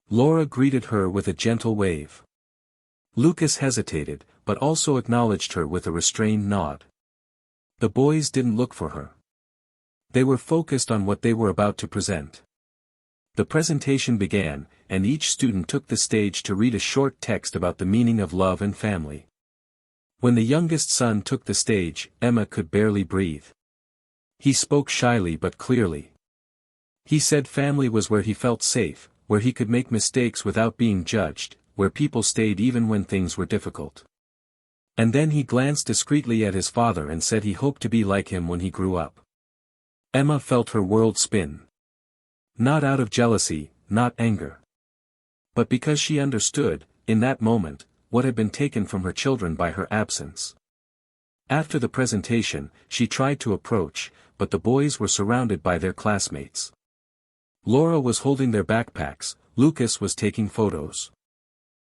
Laura greeted her with a gentle wave. Lucas hesitated, but also acknowledged her with a restrained nod. The boys didn't look for her. They were focused on what they were about to present. The presentation began, and each student took the stage to read a short text about the meaning of love and family. When the youngest son took the stage, Emma could barely breathe. He spoke shyly but clearly. He said family was where he felt safe, where he could make mistakes without being judged, where people stayed even when things were difficult. And then he glanced discreetly at his father and said he hoped to be like him when he grew up. Emma felt her world spin. Not out of jealousy, not anger. But because she understood, in that moment, what had been taken from her children by her absence. After the presentation, she tried to approach, but the boys were surrounded by their classmates. Laura was holding their backpacks, Lucas was taking photos.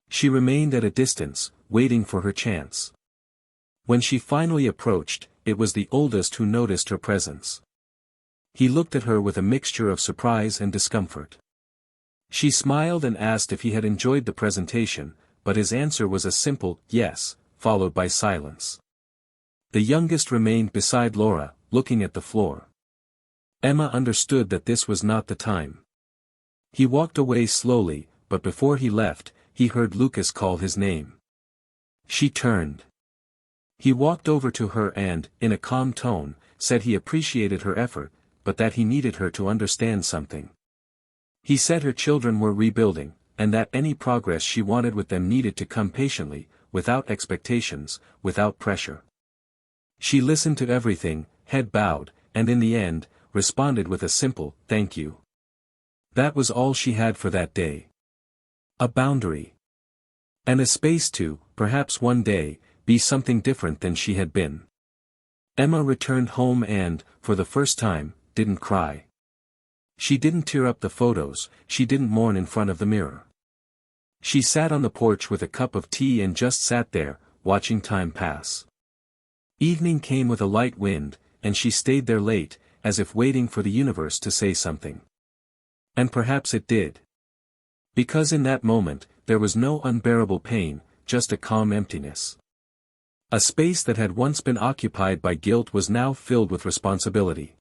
She remained at a distance, waiting for her chance. When she finally approached, it was the oldest who noticed her presence. He looked at her with a mixture of surprise and discomfort. She smiled and asked if he had enjoyed the presentation, but his answer was a simple yes, followed by silence. The youngest remained beside Laura, looking at the floor. Emma understood that this was not the time. He walked away slowly, but before he left, he heard Lucas call his name. She turned. He walked over to her and, in a calm tone, said he appreciated her effort, but that he needed her to understand something. He said her children were rebuilding, and that any progress she wanted with them needed to come patiently, without expectations, without pressure. She listened to everything, head bowed, and in the end, responded with a simple, "Thank you." That was all she had for that day. A boundary. And a space to, perhaps one day, be something different than she had been. Emma returned home and, for the first time, didn't cry. She didn't tear up the photos, she didn't mourn in front of the mirror. She sat on the porch with a cup of tea and just sat there, watching time pass. Evening came with a light wind, and she stayed there late, as if waiting for the universe to say something. And perhaps it did. Because in that moment, there was no unbearable pain, just a calm emptiness. A space that had once been occupied by guilt was now filled with responsibility.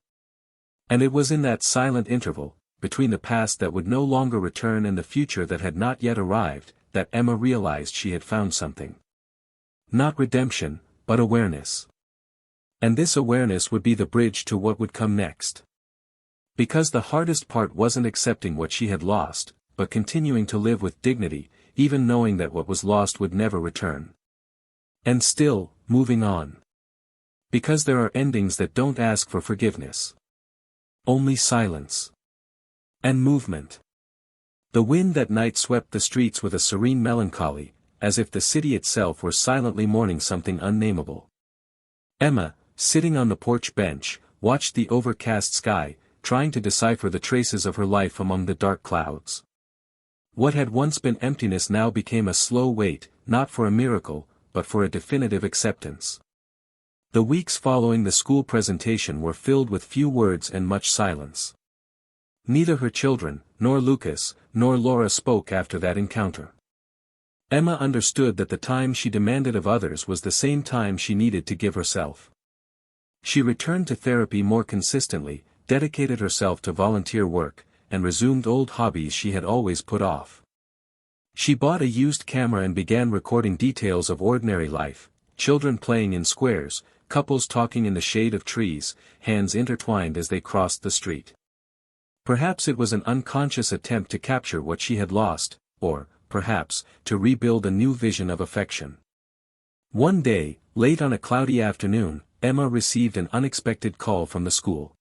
And it was in that silent interval, between the past that would no longer return and the future that had not yet arrived, that Emma realized she had found something. Not redemption, but awareness. And this awareness would be the bridge to what would come next. Because the hardest part wasn't accepting what she had lost, but continuing to live with dignity, even knowing that what was lost would never return. And still, moving on. Because there are endings that don't ask for forgiveness. Only silence. And movement. The wind that night swept the streets with a serene melancholy, as if the city itself were silently mourning something unnameable. Emma, sitting on the porch bench, watched the overcast sky, trying to decipher the traces of her life among the dark clouds. What had once been emptiness now became a slow wait, not for a miracle, but for a definitive acceptance. The weeks following the school presentation were filled with few words and much silence. Neither her children, nor Lucas, nor Laura spoke after that encounter. Emma understood that the time she demanded of others was the same time she needed to give herself. She returned to therapy more consistently, dedicated herself to volunteer work, and resumed old hobbies she had always put off. She bought a used camera and began recording details of ordinary life, children playing in squares, couples talking in the shade of trees, hands intertwined as they crossed the street. Perhaps it was an unconscious attempt to capture what she had lost, or, perhaps, to rebuild a new vision of affection. One day, late on a cloudy afternoon, Emma received an unexpected call from the school.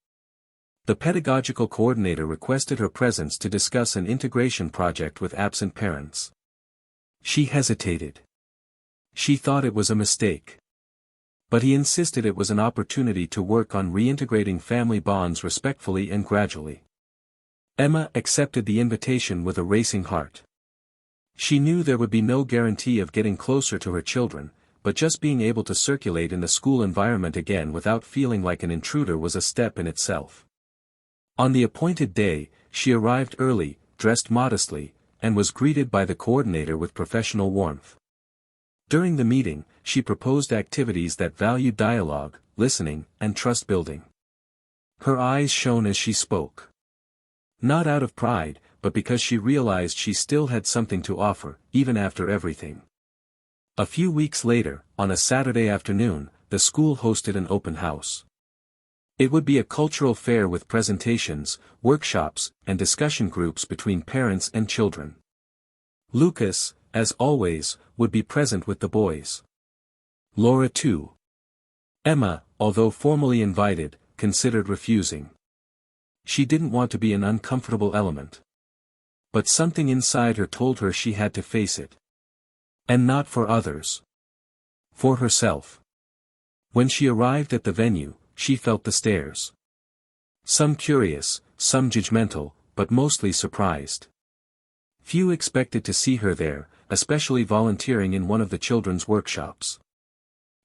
The pedagogical coordinator requested her presence to discuss an integration project with absent parents. She hesitated. She thought it was a mistake. But he insisted it was an opportunity to work on reintegrating family bonds respectfully and gradually. Emma accepted the invitation with a racing heart. She knew there would be no guarantee of getting closer to her children, but just being able to circulate in the school environment again without feeling like an intruder was a step in itself. On the appointed day, she arrived early, dressed modestly, and was greeted by the coordinator with professional warmth. During the meeting, she proposed activities that valued dialogue, listening, and trust building. Her eyes shone as she spoke. Not out of pride, but because she realized she still had something to offer, even after everything. A few weeks later, on a Saturday afternoon, the school hosted an open house. It would be a cultural fair with presentations, workshops, and discussion groups between parents and children. Lucas, as always, would be present with the boys. Laura too. Emma, although formally invited, considered refusing. She didn't want to be an uncomfortable element. But something inside her told her she had to face it. And not for others. For herself. When she arrived at the venue, she felt the stares. Some curious, some judgmental, but mostly surprised. Few expected to see her there, especially volunteering in one of the children's workshops.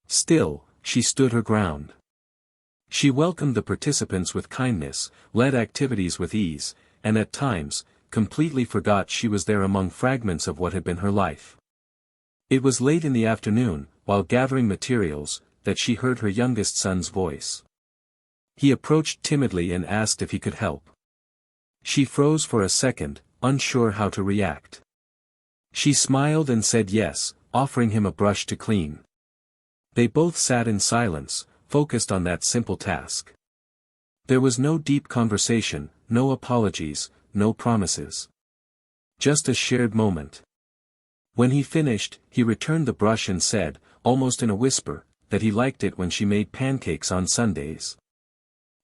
Still, she stood her ground. She welcomed the participants with kindness, led activities with ease, and at times, completely forgot she was there among fragments of what had been her life. It was late in the afternoon, while gathering materials, that she heard her youngest son's voice. He approached timidly and asked if he could help. She froze for a second, unsure how to react. She smiled and said yes, offering him a brush to clean. They both sat in silence, focused on that simple task. There was no deep conversation, no apologies, no promises. Just a shared moment. When he finished, he returned the brush and said, almost in a whisper, that he liked it when she made pancakes on Sundays.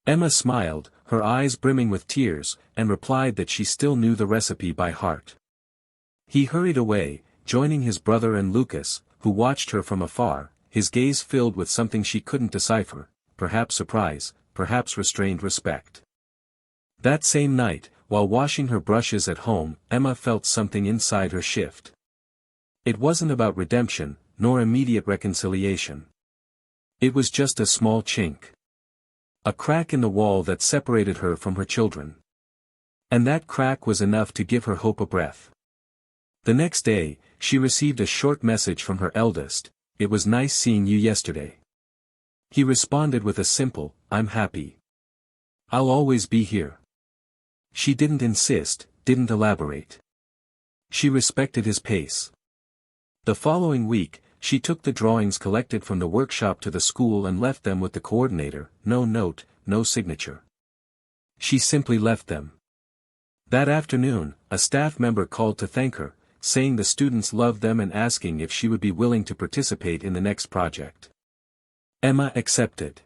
Emma smiled, her eyes brimming with tears, and replied that she still knew the recipe by heart. He hurried away, joining his brother and Lucas, who watched her from afar, his gaze filled with something she couldn't decipher, perhaps surprise, perhaps restrained respect. That same night, while washing her brushes at home, Emma felt something inside her shift. It wasn't about redemption, nor immediate reconciliation. It was just a small chink. A crack in the wall that separated her from her children. And that crack was enough to give her hope a breath. The next day, she received a short message from her eldest, "It was nice seeing you yesterday." He responded with a simple, "I'm happy. I'll always be here." She didn't insist, didn't elaborate. She respected his pace. The following week, she took the drawings collected from the workshop to the school and left them with the coordinator, no note, no signature. She simply left them. That afternoon, a staff member called to thank her, saying the students loved them and asking if she would be willing to participate in the next project. Emma accepted.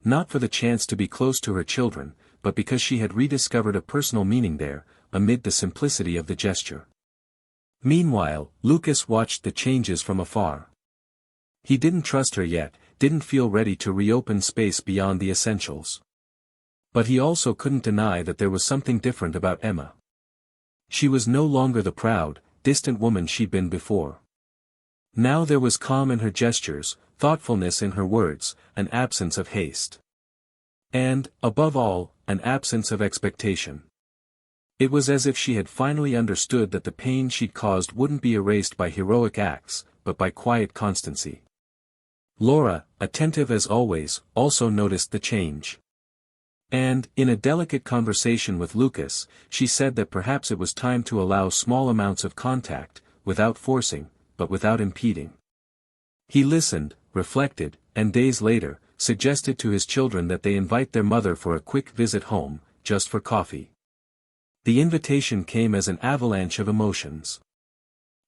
Not for the chance to be close to her children, but because she had rediscovered a personal meaning there, amid the simplicity of the gesture. Meanwhile, Lucas watched the changes from afar. He didn't trust her yet, didn't feel ready to reopen space beyond the essentials. But he also couldn't deny that there was something different about Emma. She was no longer the proud, distant woman she'd been before. Now there was calm in her gestures, thoughtfulness in her words, an absence of haste. And, above all, an absence of expectation. It was as if she had finally understood that the pain she'd caused wouldn't be erased by heroic acts, but by quiet constancy. Laura, attentive as always, also noticed the change. And, in a delicate conversation with Lucas, she said that perhaps it was time to allow small amounts of contact, without forcing, but without impeding. He listened, reflected, and days later, suggested to his children that they invite their mother for a quick visit home, just for coffee. The invitation came as an avalanche of emotions.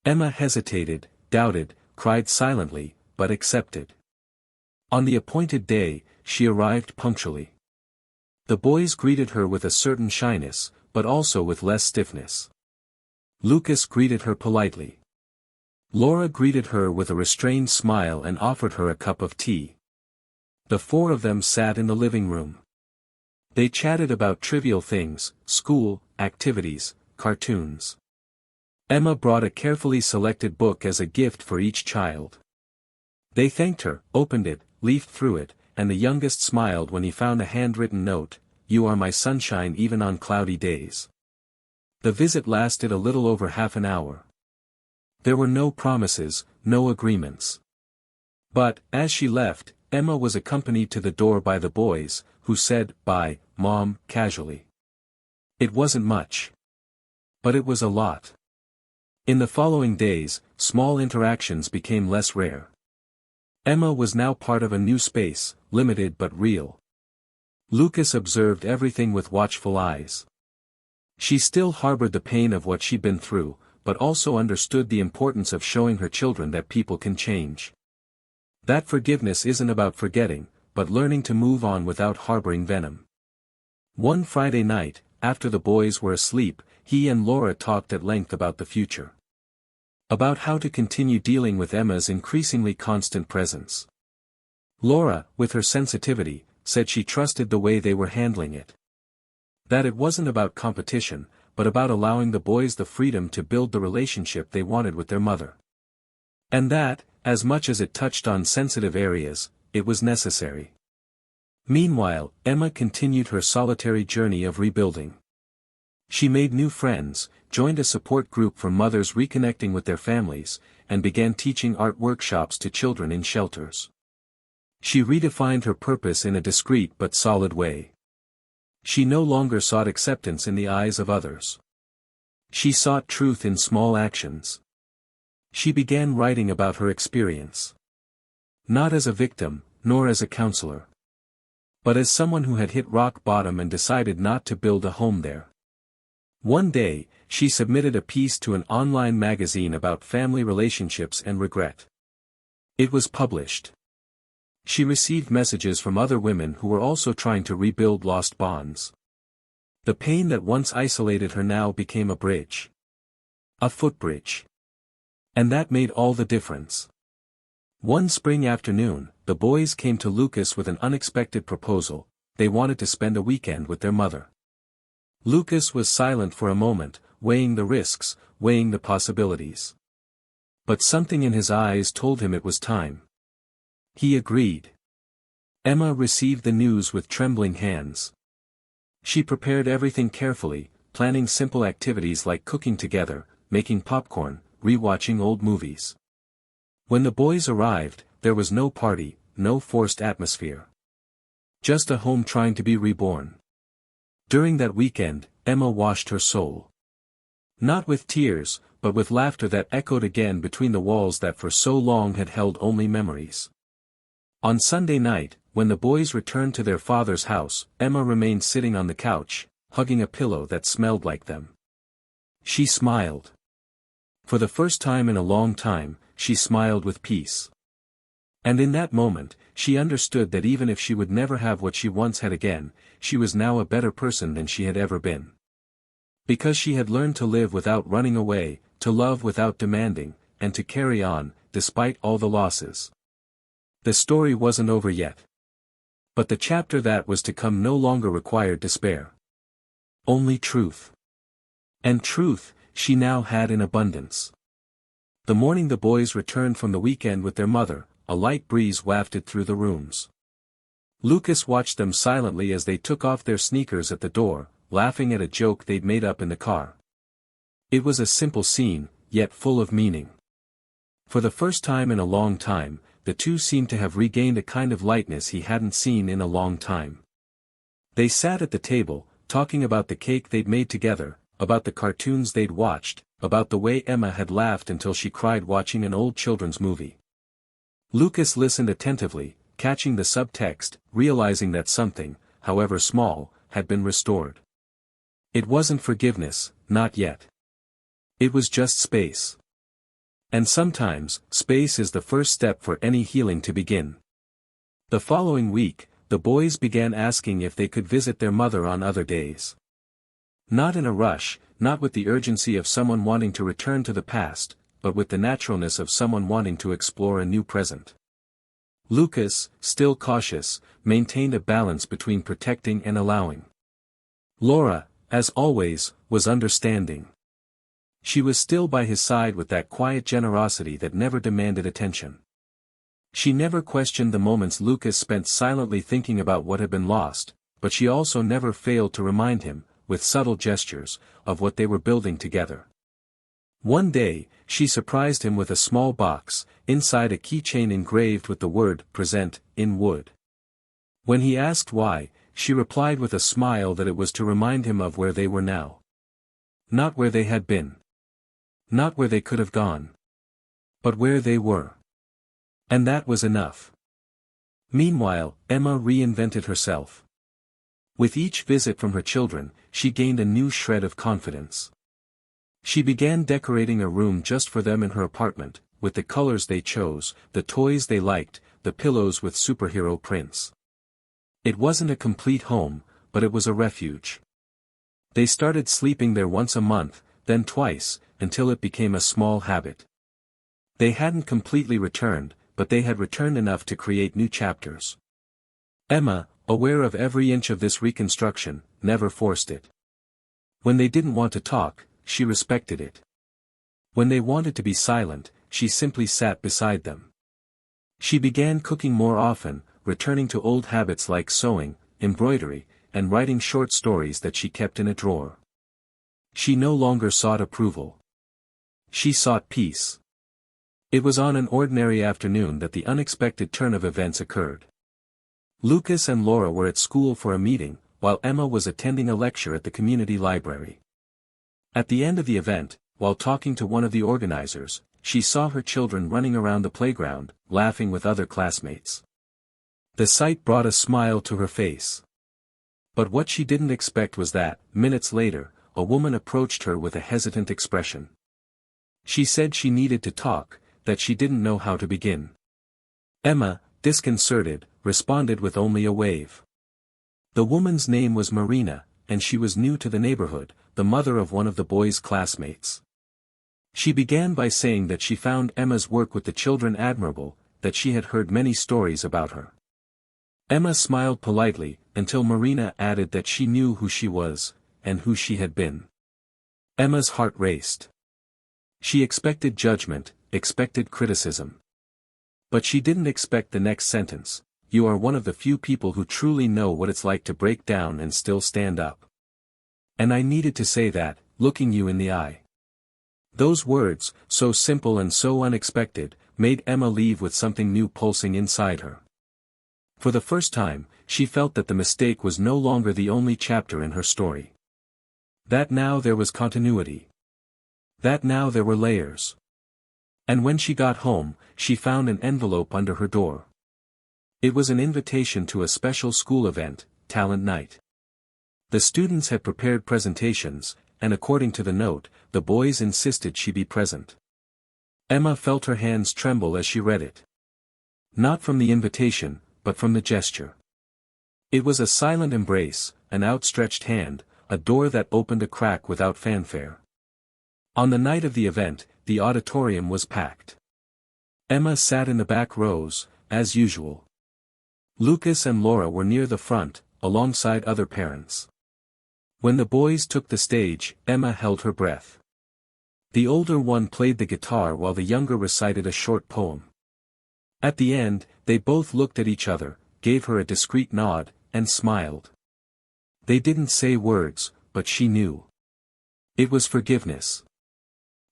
Emma hesitated, doubted, cried silently, but accepted. On the appointed day, she arrived punctually. The boys greeted her with a certain shyness, but also with less stiffness. Lucas greeted her politely. Laura greeted her with a restrained smile and offered her a cup of tea. The four of them sat in the living room. They chatted about trivial things, school, activities, cartoons. Emma brought a carefully selected book as a gift for each child. They thanked her, opened it, leafed through it, and the youngest smiled when he found a handwritten note, "You are my sunshine even on cloudy days." The visit lasted a little over half an hour. There were no promises, no agreements. But, as she left, Emma was accompanied to the door by the boys, who said, "Bye, Mom," casually. It wasn't much. But it was a lot. In the following days, small interactions became less rare. Emma was now part of a new space, limited but real. Lucas observed everything with watchful eyes. She still harbored the pain of what she'd been through, but also understood the importance of showing her children that people can change. That forgiveness isn't about forgetting, but learning to move on without harboring venom. One Friday night, after the boys were asleep, he and Laura talked at length about the future. About how to continue dealing with Emma's increasingly constant presence. Laura, with her sensitivity, said she trusted the way they were handling it. That it wasn't about competition, but about allowing the boys the freedom to build the relationship they wanted with their mother. And that, as much as it touched on sensitive areas, it was necessary. Meanwhile, Emma continued her solitary journey of rebuilding. She made new friends, joined a support group for mothers reconnecting with their families, and began teaching art workshops to children in shelters. She redefined her purpose in a discreet but solid way. She no longer sought acceptance in the eyes of others. She sought truth in small actions. She began writing about her experience. Not as a victim, nor as a counselor. But as someone who had hit rock bottom and decided not to build a home there. One day, she submitted a piece to an online magazine about family relationships and regret. It was published. She received messages from other women who were also trying to rebuild lost bonds. The pain that once isolated her now became a bridge. A footbridge. And that made all the difference. One spring afternoon, the boys came to Lucas with an unexpected proposal. They wanted to spend a weekend with their mother. Lucas was silent for a moment, weighing the risks, weighing the possibilities. But something in his eyes told him it was time. He agreed. Emma received the news with trembling hands. She prepared everything carefully, planning simple activities like cooking together, making popcorn, rewatching old movies. When the boys arrived, there was no party, no forced atmosphere. Just a home trying to be reborn. During that weekend, Emma washed her soul. Not with tears, but with laughter that echoed again between the walls that for so long had held only memories. On Sunday night, when the boys returned to their father's house, Emma remained sitting on the couch, hugging a pillow that smelled like them. She smiled. For the first time in a long time, she smiled with peace. And in that moment, she understood that even if she would never have what she once had again, she was now a better person than she had ever been. Because she had learned to live without running away, to love without demanding, and to carry on, despite all the losses. The story wasn't over yet. But the chapter that was to come no longer required despair. Only truth. And truth, she now had in abundance. The morning the boys returned from the weekend with their mother, a light breeze wafted through the rooms. Lucas watched them silently as they took off their sneakers at the door, laughing at a joke they'd made up in the car. It was a simple scene, yet full of meaning. For the first time in a long time, the two seemed to have regained a kind of lightness he hadn't seen in a long time. They sat at the table, talking about the cake they'd made together, about the cartoons they'd watched, about the way Emma had laughed until she cried watching an old children's movie. Lucas listened attentively, catching the subtext, realizing that something, however small, had been restored. It wasn't forgiveness, not yet. It was just space. And sometimes, space is the first step for any healing to begin. The following week, the boys began asking if they could visit their mother on other days. Not in a rush, not with the urgency of someone wanting to return to the past, but with the naturalness of someone wanting to explore a new present. Lucas, still cautious, maintained a balance between protecting and allowing. Laura, as always, was understanding. She was still by his side with that quiet generosity that never demanded attention. She never questioned the moments Lucas spent silently thinking about what had been lost, but she also never failed to remind him, with subtle gestures, of what they were building together. One day, she surprised him with a small box, inside a keychain engraved with the word "present" in wood. When he asked why, she replied with a smile that it was to remind him of where they were now. Not where they had been. Not where they could have gone. But where they were. And that was enough. Meanwhile, Emma reinvented herself. With each visit from her children, she gained a new shred of confidence. She began decorating a room just for them in her apartment, with the colors they chose, the toys they liked, the pillows with superhero prints. It wasn't a complete home, but it was a refuge. They started sleeping there once a month, then twice, until it became a small habit. They hadn't completely returned, but they had returned enough to create new chapters. Emma, aware of every inch of this reconstruction, never forced it. When they didn't want to talk, she respected it. When they wanted to be silent, she simply sat beside them. She began cooking more often, returning to old habits like sewing, embroidery, and writing short stories that she kept in a drawer. She no longer sought approval. She sought peace. It was on an ordinary afternoon that the unexpected turn of events occurred. Lucas and Laura were at school for a meeting, while Emma was attending a lecture at the community library. At the end of the event, while talking to one of the organizers, she saw her children running around the playground, laughing with other classmates. The sight brought a smile to her face. But what she didn't expect was that, minutes later, a woman approached her with a hesitant expression. She said she needed to talk, that she didn't know how to begin. Emma, disconcerted, responded with only a wave. The woman's name was Marina, and she was new to the neighborhood, the mother of one of the boys' classmates. She began by saying that she found Emma's work with the children admirable, that she had heard many stories about her. Emma smiled politely, until Marina added that she knew who she was, and who she had been. Emma's heart raced. She expected judgment, expected criticism. But she didn't expect the next sentence: "You are one of the few people who truly know what it's like to break down and still stand up." And I needed to say that, looking you in the eye. Those words, so simple and so unexpected, made Emma leave with something new pulsing inside her. For the first time, she felt that the mistake was no longer the only chapter in her story. That now there was continuity. That now there were layers. And when she got home, she found an envelope under her door. It was an invitation to a special school event, Talent Night. The students had prepared presentations, and according to the note, the boys insisted she be present. Emma felt her hands tremble as she read it. Not from the invitation, but from the gesture. It was a silent embrace, an outstretched hand, a door that opened a crack without fanfare. On the night of the event, the auditorium was packed. Emma sat in the back rows, as usual. Lucas and Laura were near the front, alongside other parents. When the boys took the stage, Emma held her breath. The older one played the guitar while the younger recited a short poem. At the end, they both looked at each other, gave her a discreet nod, and smiled. They didn't say words, but she knew. It was forgiveness.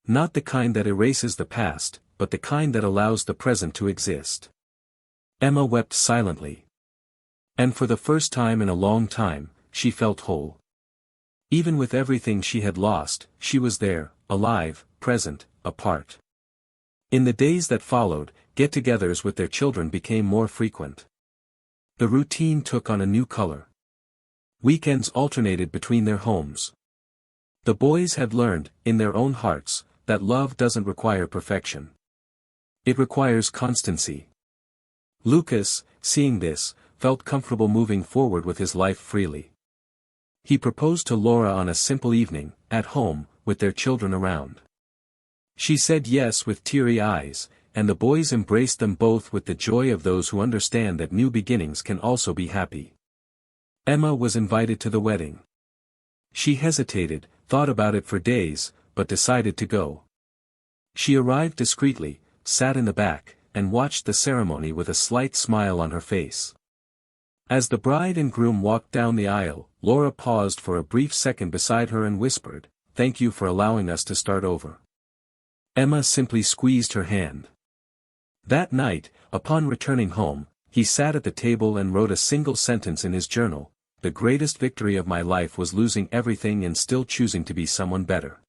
Not the kind that erases the past, but the kind that allows the present to exist. Emma wept silently. And for the first time in a long time, she felt whole. Even with everything she had lost, she was there, alive, present, apart. In the days that followed, get-togethers with their children became more frequent. The routine took on a new color. Weekends alternated between their homes. The boys had learned, in their own hearts, that love doesn't require perfection. It requires constancy. Lucas, seeing this, felt comfortable moving forward with his life freely. He proposed to Laura on a simple evening, at home, with their children around. She said yes with teary eyes, and the boys embraced them both with the joy of those who understand that new beginnings can also be happy. Emma was invited to the wedding. She hesitated, thought about it for days, but decided to go. She arrived discreetly, sat in the back, and watched the ceremony with a slight smile on her face. As the bride and groom walked down the aisle, Laura paused for a brief second beside her and whispered, "Thank you for allowing us to start over." Emma simply squeezed her hand. That night, upon returning home, he sat at the table and wrote a single sentence in his journal: "The greatest victory of my life was losing everything and still choosing to be someone better."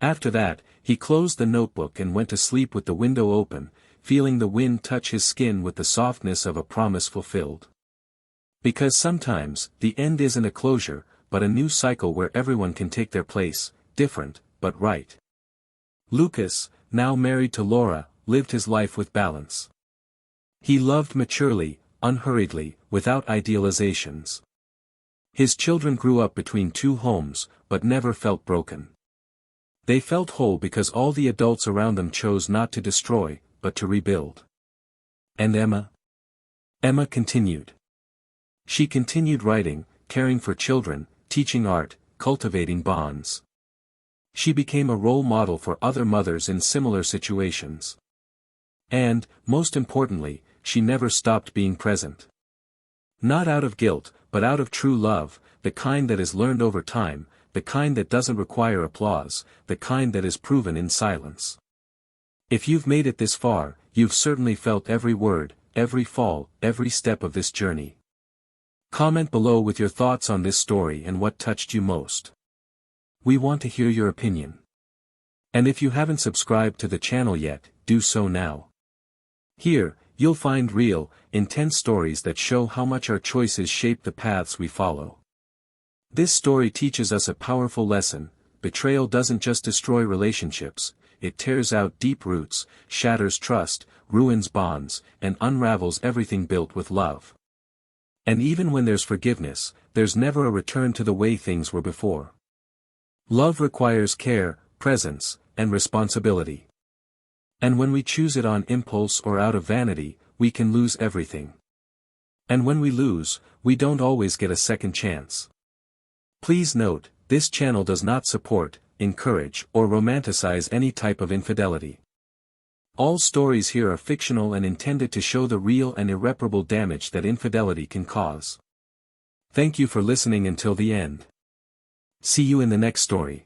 After that, he closed the notebook and went to sleep with the window open, feeling the wind touch his skin with the softness of a promise fulfilled. Because sometimes, the end isn't a closure, but a new cycle where everyone can take their place, different, but right. Lucas, now married to Laura, lived his life with balance. He loved maturely, unhurriedly, without idealizations. His children grew up between two homes, but never felt broken. They felt whole because all the adults around them chose not to destroy, but to rebuild. And Emma? Emma continued. She continued writing, caring for children, teaching art, cultivating bonds. She became a role model for other mothers in similar situations. And, most importantly, she never stopped being present. Not out of guilt, but out of true love, the kind that is learned over time, the kind that doesn't require applause, the kind that is proven in silence. If you've made it this far, you've certainly felt every word, every fall, every step of this journey. Comment below with your thoughts on this story and what touched you most. We want to hear your opinion. And if you haven't subscribed to the channel yet, do so now. Here, you'll find real, intense stories that show how much our choices shape the paths we follow. This story teaches us a powerful lesson: betrayal doesn't just destroy relationships, it tears out deep roots, shatters trust, ruins bonds, and unravels everything built with love. And even when there's forgiveness, there's never a return to the way things were before. Love requires care, presence, and responsibility. And when we choose it on impulse or out of vanity, we can lose everything. And when we lose, we don't always get a second chance. Please note, this channel does not support, encourage, or romanticize any type of infidelity. All stories here are fictional and intended to show the real and irreparable damage that infidelity can cause. Thank you for listening until the end. See you in the next story.